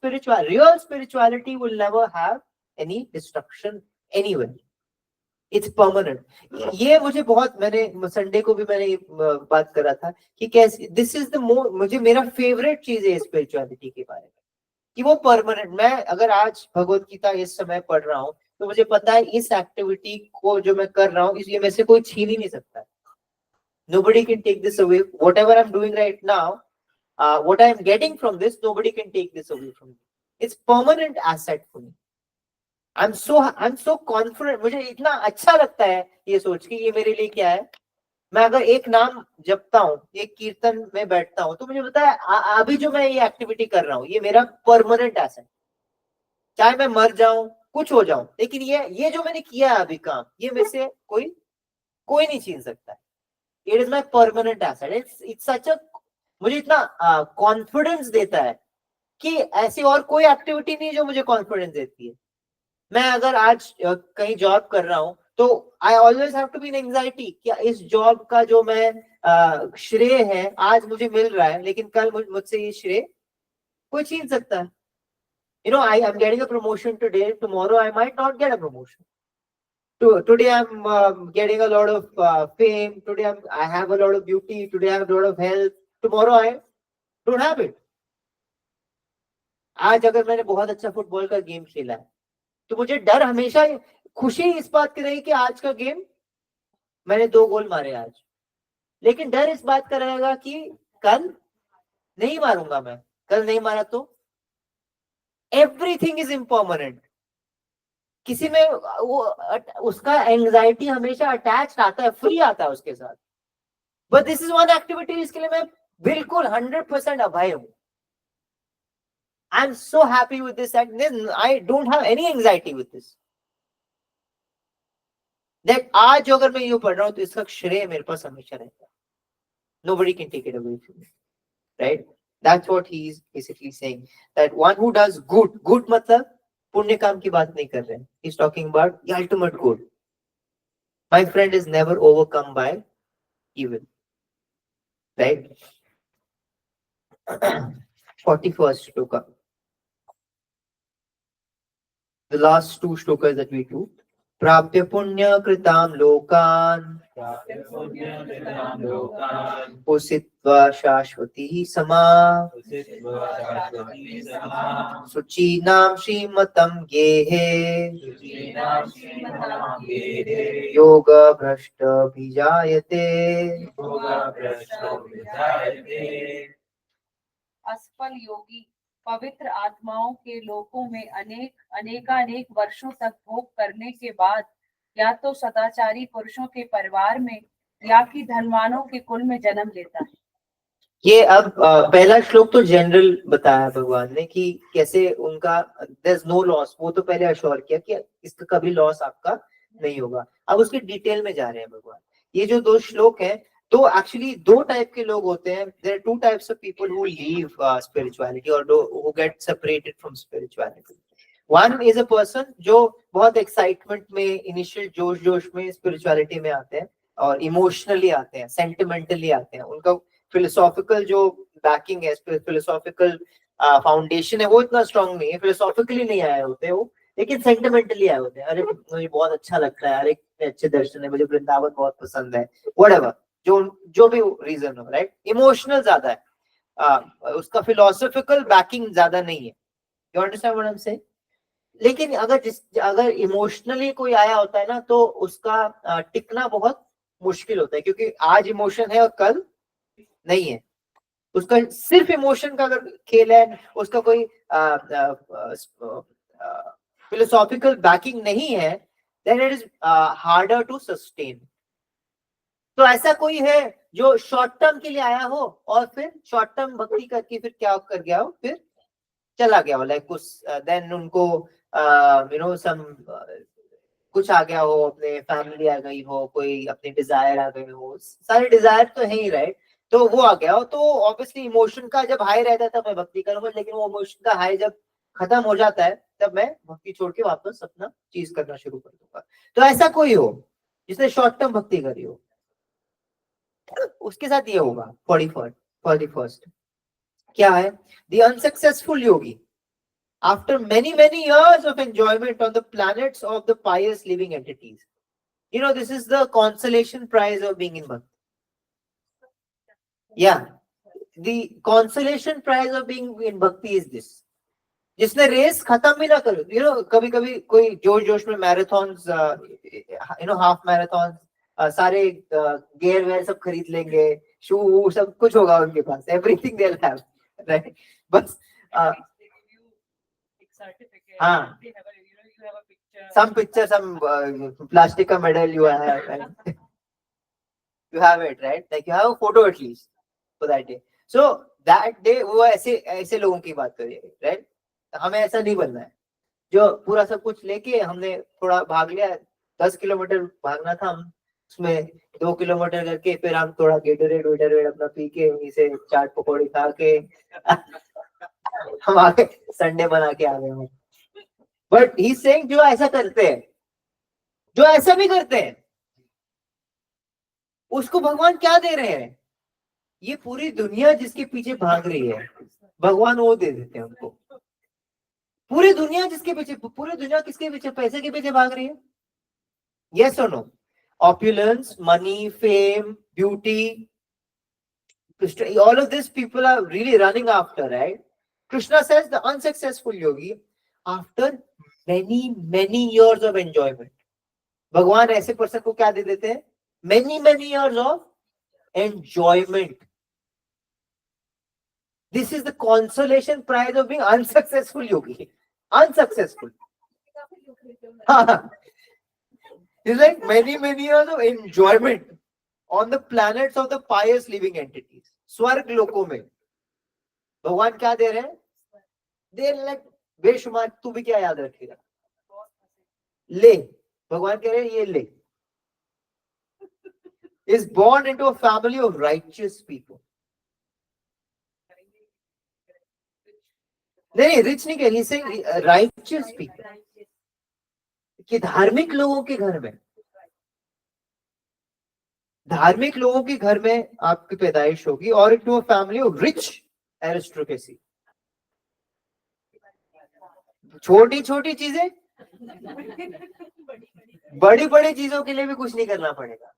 real spirituality will never have any destruction anywhere. It's permanent. ये मुझे बहुत, मैंने संडे को भी मैंने बात करा था कि कैसे दिस इज द मुझे मेरा फेवरेट चीज है स्पिरिचुअलिटी के बारे में कि वो परमानेंट। मैं अगर आज भगवत गीता इस समय पढ़ रहा हूँ तो मुझे पता है इस एक्टिविटी को जो मैं कर रहा हूँ इसलिए मेरे से कोई छीन ही नहीं सकता। Nobody can take this away. Whatever I'm doing right now, what I am getting from this, nobody can take this away from me. It's permanent asset for me. I'm so confident. मुझे इतना अच्छा लगता है ये सोच के ये मेरे लिए क्या है। मैं अगर एक नाम जपता हूँ, एक कीर्तन में बैठता हूँ तो मुझे पता है अभी जो मैं ये एक्टिविटी कर रहा हूँ ये मेरा परमानेंट एसेट। चाहे मैं मर जाऊं, कुछ हो जाऊं, लेकिन ये जो मैंने किया है अभी काम, ये मेरे से कोई नहीं छीन सकता है। It is my permanent asset. It's such a, मुझे इतना कॉन्फिडेंस देता है कि ऐसी और कोई एक्टिविटी नहीं जो मुझे कॉन्फिडेंस देती है। मैं अगर आज कहीं जॉब कर रहा हूं तो I always have to be in anxiety क्या इस जॉब का जो मैं श्रेय है आज मुझे मिल रहा है, लेकिन कल मुझसे ये श्रेय कोई छीन सकता है। You know, I am getting a promotion today. Tomorrow I might not get a promotion. Today I'm getting a lot of fame. Today I have a lot of beauty. Today I have a lot of health. Tomorrow I don't have it. आज अगर मैंने बहुत अच्छा football का game खेला है तो मुझे डर हमेशा, खुशी इस बात की रही कि आज का गेम मैंने 2 गोल मारे आज, लेकिन डर इस बात का रहेगा कि कल नहीं मारूंगा मैं, कल नहीं मारा तो। Everything is impermanent. किसी में वो उसका एंजाइटी हमेशा अटैच आता है, फ्री आता है उसके साथ। But this is one activity जिसके लिए मैं बिल्कुल 100% अभय हूं। I am so happy with this act. I don't have any anxiety with this. That आज अगर मैं ये पढ़ रहा हूं तो इसका श्रेय मेरे पास हमेशा रहता है। Nobody can take it away from me, right? That's what he is basically saying, that one who does good मतलब पुण्य काम की बात नहीं कर रहे हैं। He's talking about the ultimate good. My friend is never overcome by evil, right? 41st shloka. The last 2 shlokas that we do. प्राप्य पुण्य कृताम लोकान शाश्वती समा शुचीनां श्रीमतं गेहे योग भ्रष्ट भिजायते असफल योगी पवित्र आत्माओं के लोकों में अनेकानेक वर्षों तक भोग करने के बाद या तो सदाचारी पुरुषों के परिवार में या कि धनवानों के कुल में जन्म लेता है। ये अब पहला श्लोक तो जनरल बताया भगवान ने कि कैसे उनका देयर इज नो लॉस, वो तो पहले अश्योर किया कि इसका कभी लॉस आपका नहीं होगा। अब उसके डिटेल में जा रहे हैं भगवान। ये जो 2 श्लोक है, तो एक्चुअली 2 टाइप के लोग होते हैं। There are 2 types of people who live spirituality और who get separated from spirituality. One is a person जो बहुत एक्साइटमेंट में, इनिशियल जोश में स्पिरिचुअलिटी में आते हैं और इमोशनली आते हैं, सेंटिमेंटली आते हैं। उनका फिलोसॉफिकल जो बैकिंग है, फिलोसॉफिकल फाउंडेशन है, वो इतना स्ट्रांग नहीं है। फिलोसॉफिकली नहीं आए होते वो, लेकिन सेंटिमेंटली आए होते हैं। अरे मुझे बहुत अच्छा लगता है, अरे अच्छे दर्शन है, मुझे वृंदावन बहुत पसंद है, व्हाटएवर, जो भी रीजन हो, राइट। इमोशनल ज्यादा है, उसका फिलोसॉफिकल बैकिंग ज्यादा नहीं है। You understand what I am saying? लेकिन अगर इमोशनली कोई आया होता है ना, तो उसका टिकना बहुत मुश्किल होता है, क्योंकि आज इमोशन है और कल नहीं है। उसका सिर्फ इमोशन का अगर खेल है, उसका कोई फिलोसॉफिकल बैकिंग नहीं है, then it is harder to sustain. तो ऐसा कोई है जो शॉर्ट टर्म के लिए आया हो और फिर शॉर्ट टर्म भक्ति करके फिर क्या कर गया हो, फिर चला गया हो, लाइक कुछ देन उनको सम कुछ आ गया हो, अपने फैमिली आ गई हो, कोई अपनी डिजायर आ गई हो, सारे डिजायर तो है ही, राइट। तो वो आ गया हो, तो ऑब्वियसली इमोशन का जब हाई रहता है तब मैं भक्ति करूंगा, लेकिन वो इमोशन का हाई जब खत्म हो जाता है तब मैं भक्ति छोड़ के वापस अपना चीज करना शुरू कर दूंगा। तो ऐसा कोई हो जिसने शॉर्ट टर्म भक्ति करी हो, उसके साथ ये होगा 41st क्या है? The unsuccessful Yogi after many years of enjoyment on the planets of the pious living entities. This is the consolation prize of being in bhakti. Yeah, the consolation prize of being in bhakti is this. जिसने race खत्म भी ना करो, कभी कभी कोई जोश में मैराथन्स, हाफ मैराथन, सारे गेयर वेयर सब खरीद लेंगे, शू सब कुछ होगा उनके पास, एवरीथिंग दे हैव, राइट। बस certificate. हाँ, They have you have a picture. Some picture, some plastic का medal you have, and you have it, right? Like you have a photo at least for that day. So that day वो ऐसे लोगों की बात करिए, right? हमें ऐसा नहीं बनना है जो पूरा सब कुछ लेके हमने थोड़ा भाग लिया, 10 किलोमीटर भागना था, हम उसमें 2 किलोमीटर करके फिर हम थोड़ा गेटरेड अपना पी के, वहीं से चाट पकौड़ी खा के हम आगे संडे बना के आ गए हैं। बट ही सेइंग जो ऐसा करते हैं, जो ऐसा भी करते हैं, उसको भगवान क्या दे रहे हैं? ये पूरी दुनिया जिसके पीछे भाग रही है, भगवान वो दे देते हैं उनको। पूरी दुनिया जिसके पीछे, पूरी दुनिया किसके पीछे? पैसे के पीछे भाग रही है। यस और no? Opulence, money, fame, beauty, all of these people are really running after, right? Krishna says the unsuccessful yogi, after many years of enjoyment, भगवान ऐसे पर्सन को क्या दे देते हैं? many years of enjoyment. This is the consolation prize of being unsuccessful yogi. Unsuccessful. It's like many years of enjoyment on the planets of the pious living entities. स्वर्ग लोकों में भगवान क्या दे रहे हैं? दे लाइक बेशुमार, तू भी क्या याद रखेगा, ले। भगवान कह रहे हैं ये ले। Is born into a family of righteous people. नहीं, रिच नहीं कह रही, से righteous people, कि धार्मिक लोगों के घर में, धार्मिक लोगों के घर में आपकी पैदाइश होगी, और into a family of rich aristocracy. छोटी छोटी चीजें बड़ी बड़ी चीजों के लिए भी कुछ नहीं करना पड़ेगा।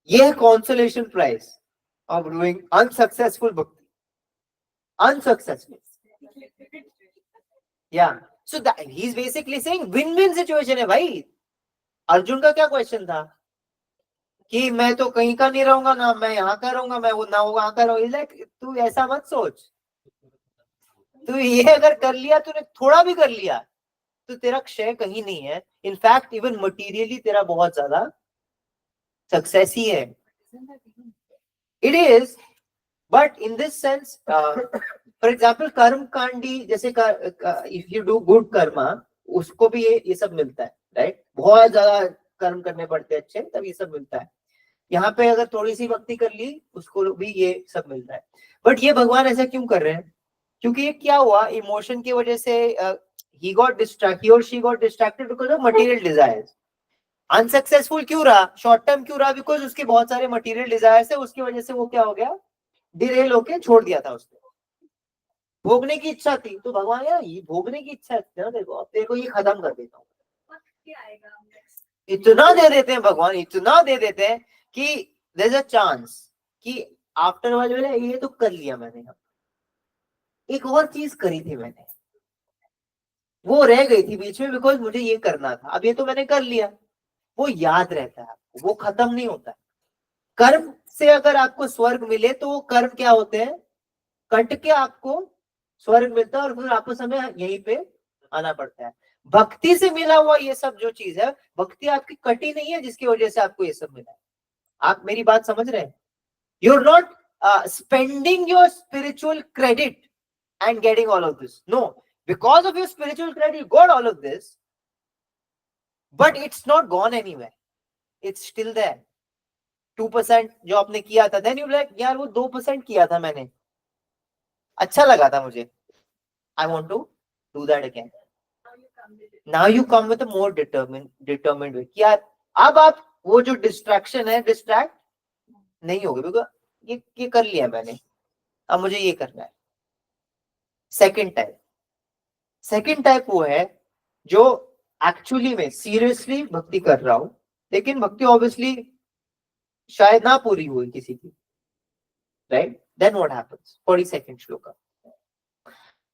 ये है consolation prize of doing unsuccessful bhakti. Unsuccessful. Yeah. So that he's basically saying win-win situation है भाई. अर्जुन का क्या क्वेश्चन था कि मैं तो कहीं का नहीं रहूंगा, ना मैं यहाँ का रहूंगा, मैं वो ना वहां का रहूंगा. Like, तू ऐसा मत सोच. तू ये अगर कर लिया, तूने थोड़ा भी कर लिया, तो तेरा क्षय कहीं नहीं है. इनफैक्ट इवन मटीरियली तेरा बहुत ज्यादा सक्सेस ही है. It is, but in this sense, for example कर्म कांडी, जैसे if you do good Karma, उसको भी ये सब मिलता है, राइट. बहुत ज्यादा कर्म करने पड़ते हैं अच्छे, तब ये सब मिलता है. यहाँ पे अगर थोड़ी सी भक्ति कर ली, उसको भी ये सब मिलता है. बट ये भगवान ऐसा क्यों कर रहे हैं? क्योंकि ये क्या हुआ, इमोशन की वजह से he or she got distracted because of material desires. Unsuccessful क्यों रहा, शॉर्ट टर्म क्यों रहा? बिकॉज उसके बहुत सारे मटेरियल डिजायर्स है, उसकी वजह से वो क्या हो गया, डिरेल होके छोड़ दिया था उसने. भोगने की इच्छा थी, तो भगवान यार ये भोगने की इच्छा थी ना, देखो अब तेरे को ये खत्म कर देता हूँ. इतना दे देते हैं भगवान, इतना दे देते हैं कि देयर इज अ चांस कि आफ्टर वाले ये तो कर लिया मैंने, एक और चीज करी थी मैंने, वो रह गई थी बीच में बिकॉज मुझे ये करना था, अब ये तो मैंने कर लिया. वो याद रहता है आपको, वो खत्म नहीं होता है. कर्म से अगर आपको स्वर्ग मिले तो वो कर्म क्या होते हैं, कट के आपको स्वर्ग मिलता है और फिर आपको समय यहीं पे आना पड़ता है. भक्ति से मिला हुआ ये सब जो चीज है, भक्ति आपकी कटी नहीं है जिसकी वजह से आपको ये सब मिला है. आप मेरी बात समझ रहे हैं? You are not spending your spiritual credit and getting all of this. No, because of your spiritual credit, you got all of this, but it's not gone anywhere. It's still there. 2% जो आपने किया था, then you like, यार वो 2% किया था मैंने, अच्छा लगा था मुझे, I want to do that again. Now you come with a more determined way. यार अब आप वो जो distraction है, distract नहीं होगे, बिकॉज ये कर लिया मैंने, अब मुझे ये करना है. सेकेंड टाइप वो है जो एक्चुअली में सीरियसली भक्ति कर रहा हूं, लेकिन भक्ति ऑब्वियसली शायद ना पूरी हुई किसी की, right. Then what happens, 42nd श्लोक.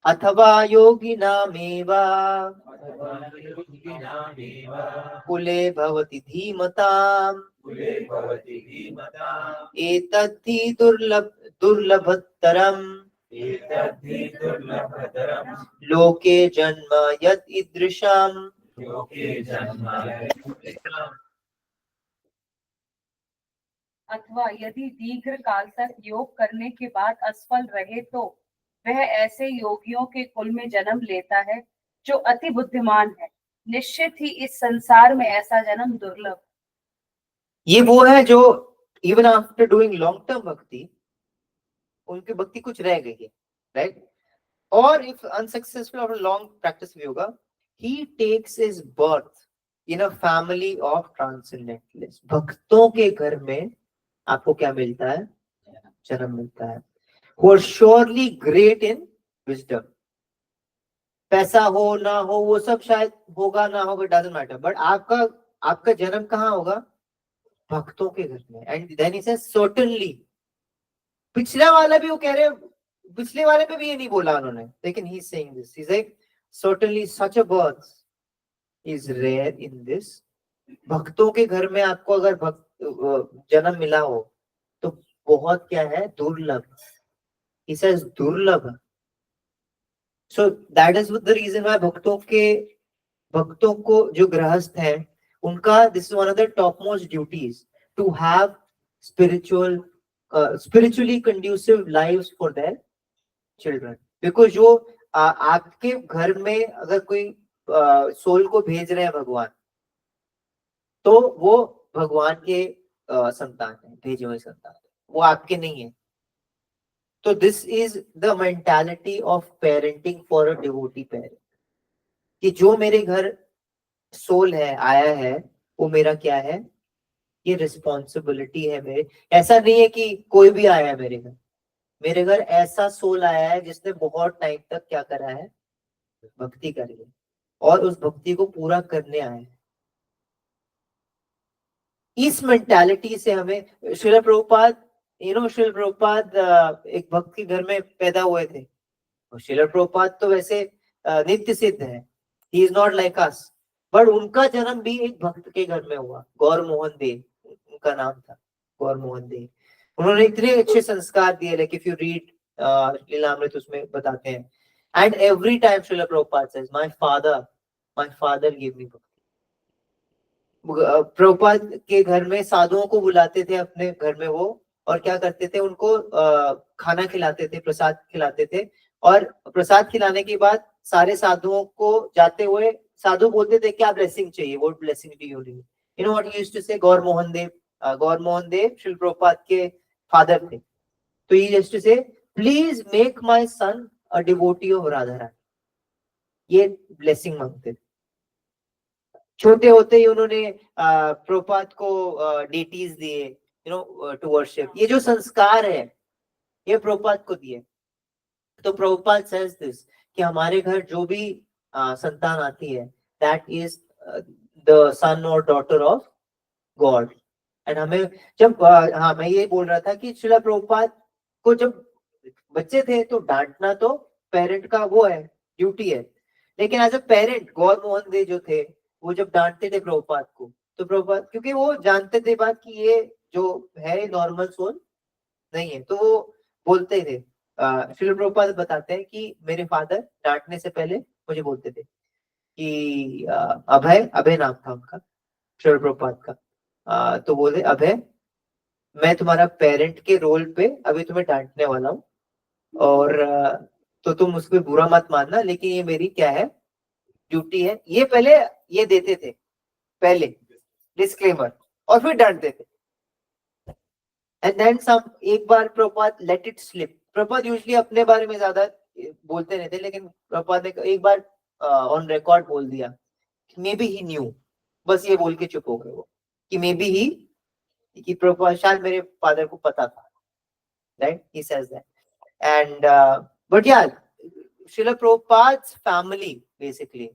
अथवा योगिनामेव कुले भवति धीमताम् एतद्धि दुर्लभतरम् लोके जन्म यत् ईदृशम्. अथवा यदि दीर्घ काल तक योग करने के बाद असफल रहे तो वह ऐसे योगियों के कुल में जन्म लेता है जो अति बुद्धिमान है. निश्चित ही इस संसार में ऐसा जन्म दुर्लभ. ये वो है जो even after doing long term bhakti, उनकी भक्ति कुछ रह गई है, राइट. और if unsuccessful after long practice भी होगा, he takes his birth in a family of transcendentalist. भक्तों के घर में आपको क्या मिलता है, जन्म मिलता है. who are surely great in wisdom. पैसा हो ना हो वो सब शायद होगा ना होगा, डजंट मैटर, बट आपका जन्म कहाँ होगा, भक्तों के घर में. And then he says certainly. पिछला वाला भी वो कह रहे, पिछले वाले पे भी ये नहीं बोला उन्होंने, लेकिन he is saying this, he is like certainly such a birth is rare in this. भक्तों के घर में आपको अगर जन्म मिला हो तो बहुत क्या है, दुर्लभ. He says दुर्लभ. So that is the reason why भक्तों को जो गृहस्थ है उनका this is one of the topmost duties to have spiritually conducive lives for their children. Because जो आपके घर में अगर कोई सोल को भेज रहे हैं भगवान, तो वो भगवान के संतान है, भेजे हुए संतान, वो आपके नहीं है. So this is the mentality of parenting for a devotee parent. कि जो मेरे घर सोल है, आया है, वो मेरा क्या है, ये रिस्पॉन्सिबिलिटी है मेरे. ऐसा नहीं है कि कोई भी आया है मेरे घर ऐसा सोल आया है जिसने बहुत टाइम तक क्या करा है, भक्ति करी है, और उस भक्ति को पूरा करने आया है. इस मेंटालिटी से हमें श्रील प्रभुपाद श्रील प्रभुपाद एक भक्त के घर में पैदा हुए थे। श्रील प्रभुपाद तो वैसे नित्य सिद्ध है, he is not like us, but उनका जन्म भी एक भक्त के घर में हुआ। गौर मोहन देव उनका नाम था, गौर मोहन देव। उन्होंने इतने अच्छे संस्कार दिए, like if you read Lilamrita उसमें बताते हैं, and every time Srila Prabhupada says my father give me भक्ति। प्रभुपाद के घर में साधुओं को बुलाते थे अपने घर में वो, और क्या करते थे, उनको खाना खिलाते थे, प्रसाद खिलाते थे, और प्रसाद खिलाने के बाद सारे साधुओं को जाते हुए साधु बोलते थे क्या ब्लेसिंग चाहिए, what blessing do you need, you know what he used to say. Gaur Mohan देव श्रील प्रभुपाद के फादर थे, तो he used to say please make my son a devotee of Radha Rani, ये ब्लेसिंग मांगते थे। छोटे होते ही उन्होंने प्रभुपाद को डेटीज दिए, यू नो टू वर्शिप। ये जो संस्कार है ये प्रभुपाद को दिए। तो प्रभुपाद सेज दिस कि हमारे घर जो भी संतान आती है, दैट इज द सन और डॉटर ऑफ गॉड। एंड हमें जब हाँ मैं ये बोल रहा था कि श्रील प्रभुपाद को जब बच्चे थे तो डांटना तो पेरेंट का वो है, ड्यूटी है, लेकिन एज अ पेरेंट गौर मोहन देव जो थे वो जब डांटते थे प्रभुपाद को, तो प्रभुपाद क्योंकि वो जानते थे बात कि ये जो है नॉर्मल सोल नहीं है, तो वो बोलते थे। श्रील प्रभुपाद बताते हैं कि मेरे फादर डांटने से पहले मुझे बोलते थे कि अभय नाम था उनका, श्रील प्रभुपाद का। तो बोले अभय, मैं तुम्हारा पेरेंट के रोल पे अभी तुम्हें डांटने वाला हूँ, और तो तुम उसको बुरा मत मानना, लेकिन ये मेरी क्या है, ड्यूटी है। ये पहले ये देते थे, पहले डिस्क्लेमर, और फिर डांटते थे। एंड देन सम एक बार Prabhupada let it slip. Prabhupada usually अपने बारे में ज्यादा बोलते नहीं थे, लेकिन प्रभुपाद ने एक बार ऑन रिकॉर्ड बोल दिया मे बी ही न्यू, बस ये बोल के चुप हो गए वो कि मे बी ही, कि प्रभुपाद शायद मेरे फादर को पता था, right, he says that. And but या Srila Prabhupada's family basically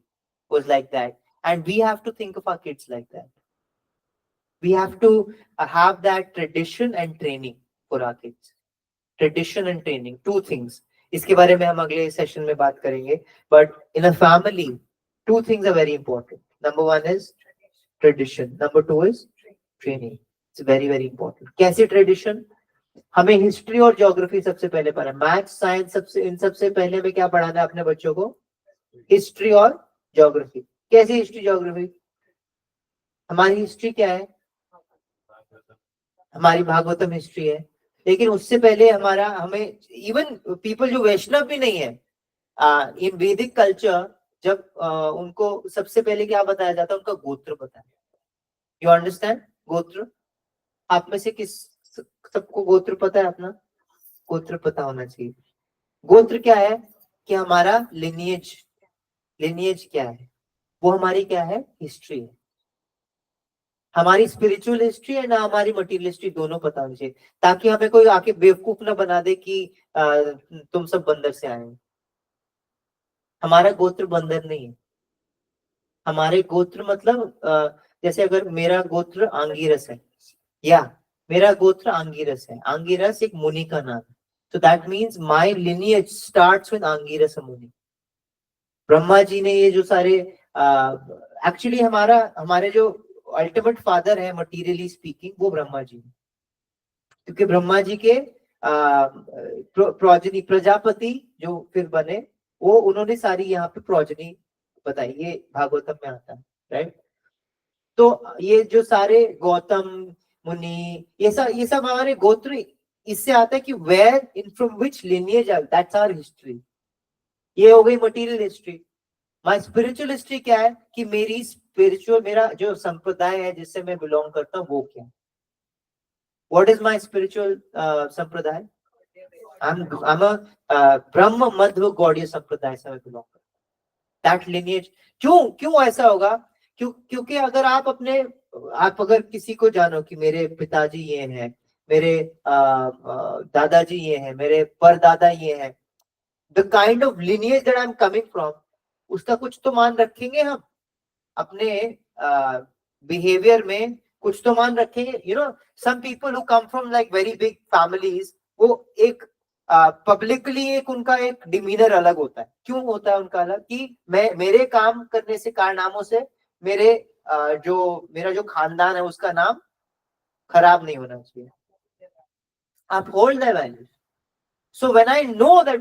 was like that, and we have to think of our kids like that. We have to have that tradition and training for our kids. Tradition and training, two things. इसके बारे में हम अगले session में बात करेंगे, but in a family, two things are very important. Number one is tradition. Number two is training. It's very very important. कैसी tradition? हमें हिस्ट्री और ज्योग्राफी सबसे पहले पढ़ा, मैथ्स साइंस सबसे, इन सबसे पहले में क्या पढ़ाना है अपने बच्चों को, हिस्ट्री और ज्योग्राफी। कैसी हिस्ट्री ज्योग्राफी? हमारी हिस्ट्री क्या है, हमारी भागवतम हिस्ट्री है, लेकिन उससे पहले हमें इवन पीपल जो वैष्णव भी नहीं है, इन वैदिक कल्चर जब उनको सबसे पहले क्या बताया जाता है, उनका गोत्र बताया। You understand? गोत्र, आप में से किस सबको गोत्र पता है? अपना गोत्र पता होना चाहिए। गोत्र क्या है कि हमारा लिनिएज क्या है, वो हमारी क्या है, हिस्ट्री है। हमारी स्पिरिचुअल हिस्ट्री है ना, हमारी मटेरियल हिस्ट्री, दोनों पता होनी चाहिए, ताकि हमें कोई आके बेवकूफ ना बना दे कि तुम सब बंदर से आए हो। हमारा गोत्र बंदर नहीं है। हमारे गोत्र मतलब जैसे अगर मेरा गोत्र आंगिरस है, या मेरा गोत्र आंगिरस है, आंगिरस एक मुनि का नाम है, तो that means my lineage starts with आंगिरस मुनि। ब्रह्मा जी ने ये जो सारे एक्चुअली हमारे जो अल्टीमेट फादर है मटेरियली स्पीकिंग, वो ब्रह्मा जी, क्योंकि ब्रह्मा जी के प्रोजनी प्रजापति जो फिर बने, वो उन्होंने सारी यहाँ पे प्रोजनी बताई, ये भागवतम में आता है, राइट। तो ये जो सारे गौतम मुनि, ये सब हमारे गोत्र, इससे आता है कि where in from which lineage, that's our history. ये हो गई material history. My spiritual history क्या है कि मेरा जो संप्रदाय है जिससे मैं बिलोंग करता हूँ, वो क्या है। व्हाट इज माय स्पिरिचुअल संप्रदाय? I'm a ब्रह्म मध्व गौड़ीय संप्रदाय से मैं बिलोंग करता हूँ। दैट लिनिएज क्यों ऐसा होगा? क्योंकि अगर आप अगर किसी को जानो कि मेरे पिताजी ये हैं, मेरे दादाजी ये हैं, मेरे परदादा ये हैं, the kind of lineage that I am coming from, उसका कुछ तो मान रखेंगे हम अपने बिहेवियर में, कुछ तो मान रखेंगे. You know, some people who come from like very big families, वो एक पब्लिकली एक उनका एक डिमीनर अलग होता है. क्यों होता है उनका अलग? कि मैं मेरे काम करने से कारनामों से मेरे मेरा जो खानदान है उसका नाम खराब नहीं होना चाहिए. Uphold their values. So when I know that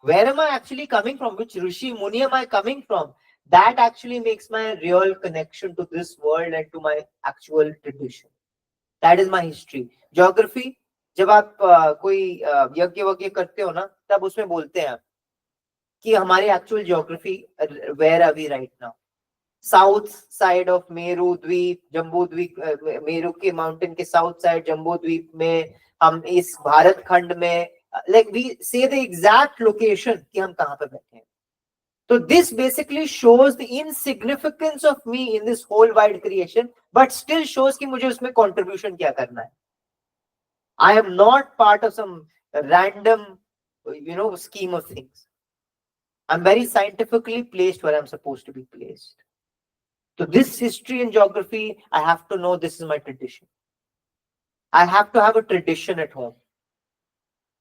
where am I actually coming from, which Rishi Muni am I coming from, that actually makes my real connection to this world and to my actual tradition. That is my history. Geography, जब आप कोई यज्ञ वज्ञ करते हो ना, तब उसमें बोलते हैं कि हमारी actual geography, where are we right now? South side of Meru द्वीप, जम्बू द्वीप, मेरू के माउंटेन के साउथ साइड जम्बू द्वीप में हम इस भारत खंड में, like we say the exact location कि हम कहां पे बैठे हैं. तो this basically shows the insignificance of me in this whole wide creation, but still shows कि मुझे उसमें कंट्रीब्यूशन क्या करना है. I am not part of some random scheme of things. I'm very scientifically placed where I'm supposed to be placed. So this history and geography, I have to know this is my tradition. I have to have a tradition at home.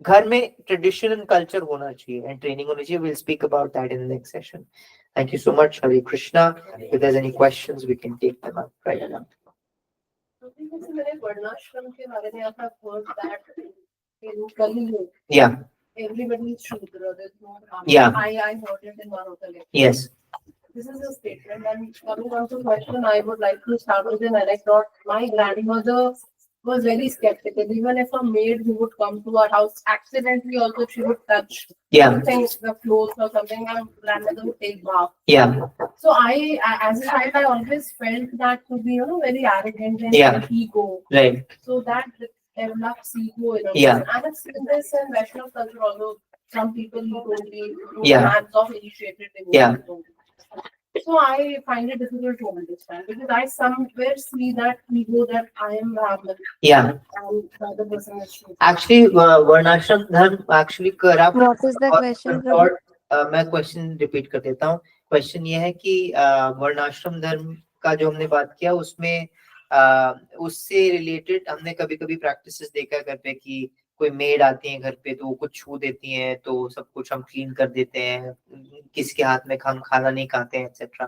घर में tradition and culture होना चाहिए and training होनी चाहिए. We'll speak about that in the next session. Thank you so much, Hare Krishna. If there's any questions, we can take them up right now. मैंने वर्णाश्रम के बारे में आपका heard that in Kali Yeah. everybody is Shudra. There's no Brahman. Yeah. I heard it in one of the lectures. Yes. This is a statement, and coming on to question, I would like to start with an anecdote. My grandmother was very skeptical. Even if a maid who would come to our house accidentally, also she would touch something, the clothes or something, my grandmother would take bath. Yeah. So I, as a child, I always felt that to be, very arrogant and ego. Right. So that develops ego in a Yeah. person. I have seen this in Vaishnav culture, although some people totally hands off initiated in Yeah. So I find it difficult to understand because I somewhere see that ego that I am Brahman. Yeah. And the other person is Shudra. Actually, वर्णाश्रम धर्म actually करा. What is the question, Prabhu? और मैं question repeat कर देता हूँ. Question ये है कि वर्णाश्रम धर्म का जो हमने बात किया उसमें उससे रिलेटेड हमने कभी कभी प्रैक्टिसेस देखा घर पे कि कोई मेड आती है घर पे तो वो कुछ छू देती हैं तो सब कुछ हम क्लीन कर देते हैं, किसी के हाथ में हम खाना नहीं खाते हैं एक्सेट्रा.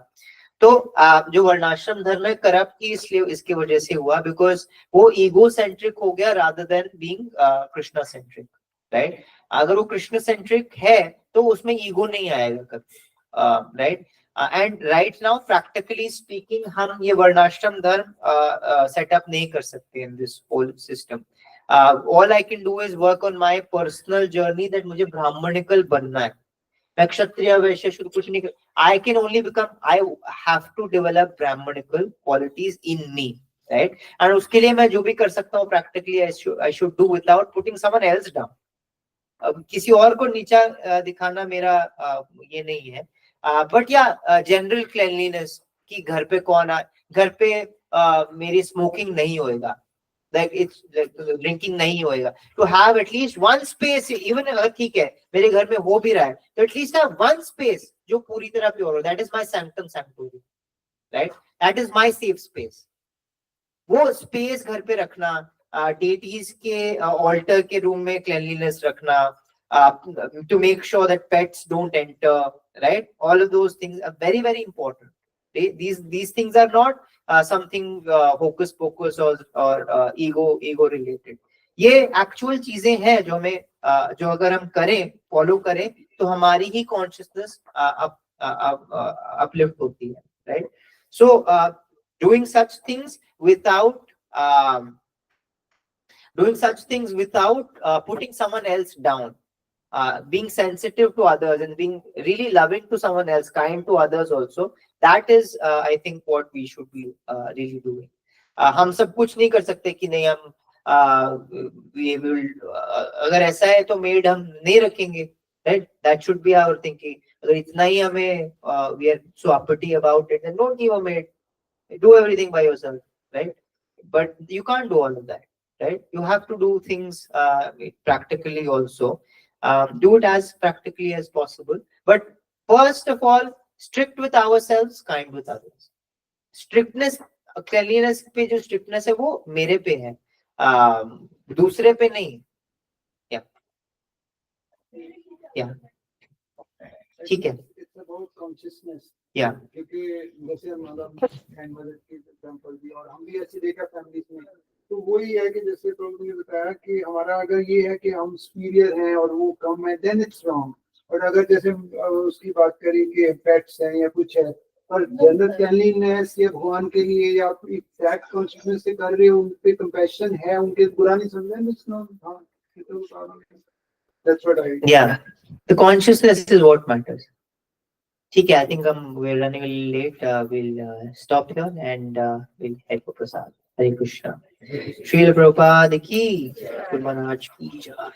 तो जो वर्णाश्रम धर्म है करप्ट की इसलिए इसकी वजह से हुआ बिकॉज वो ईगो सेंट्रिक हो गया rather than being Krishna centric. Right. अगर वो कृष्ण सेंट्रिक है तो उसमें ईगो नहीं आएगा कभी. Right. And right now practically speaking हम ये वर्णाश्रम धर्म सेटअप नहीं कर सकते in this whole system. All I can do is work on my personal journey that मुझे ब्राह्मणिकल बनना है. मैं क्षत्रिय वैश्य शुद्ध कुछ नहीं कर. I can only become, I have to develop brahmanical qualities in me, right? And उसके लिए मैं जो भी कर सकता हूँ practically I should do without putting someone else down. किसी और को नीचा दिखाना मेरा ये नहीं है. But yeah, general cleanliness कि घर पे कौन आ, घर पे मेरी स्मोकिंग नहीं होएगा. Like it's like drinking नहीं होएगा. To have at least one space, even अगर ठीक है मेरे घर में हो भी रहा है तो at least have one space जो पूरी तरह प्योर हो. That is my sanctum sanctorum, right? That is my safe space. वो स्पेस घर पे रखना, deities के altar के रूम में cleanliness रखना, to make sure that pets don't enter, right? All of those things are very very important. These things are not something hocus pocus or ego related. ये actual चीजें हैं जो हमें जो अगर हम करें फॉलो करें तो हमारी ही कॉन्शियसनेस अपलिफ्ट होती है. Right. So doing such things without putting someone else down, being sensitive to others and being really loving to someone else, kind to others also, that is I think what we should be really doing. हम सब कुछ नहीं कर सकते कि नहीं हम अगर ऐसा है तो मेड हम नहीं रखेंगे. Right? That should be our thinking. अगर इतना ही हमें we are so uppity about it, then don't give a maid. Do everything by yourself, right? But you can't do all of that, right? You have to do things practically also. Do it as practically as possible. But first of all, strict with ourselves, kind with others. Strictness cleanness पे जो strictness है वो मेरे पे है, दूसरे पे नहीं। या ठीक है, It's about consciousness. या क्योंकि जैसे मतलब grandmother की एग्जांपल दी और हम भी ऐसे देखा फैमिलीज में, तो वही है कि जैसे प्रभु ने बताया कि हमारा अगर ये है कि हम सुपीरियर हैं और वो कम है, देन इट्स रॉन्ग। और अगर जैसे उसकी बात करी कि पेट्स हैं या कुछ है, पर जनरल क्लीनलीनेस या भगवान के लिए या आप एग्जैक्ट कॉन्शियसनेस से कर रहे हो, उन पे कंपैशन है, उनके बुरा नहीं समझना, इट्स नॉट। हाँ, that's what I yeah, the consciousness is what matters. ठीक है, I think we're running a little late. We'll stop here and we'll head for Prasad. Hare Krishna. Srila Prabhupada ki Guru Maharaj ki jai.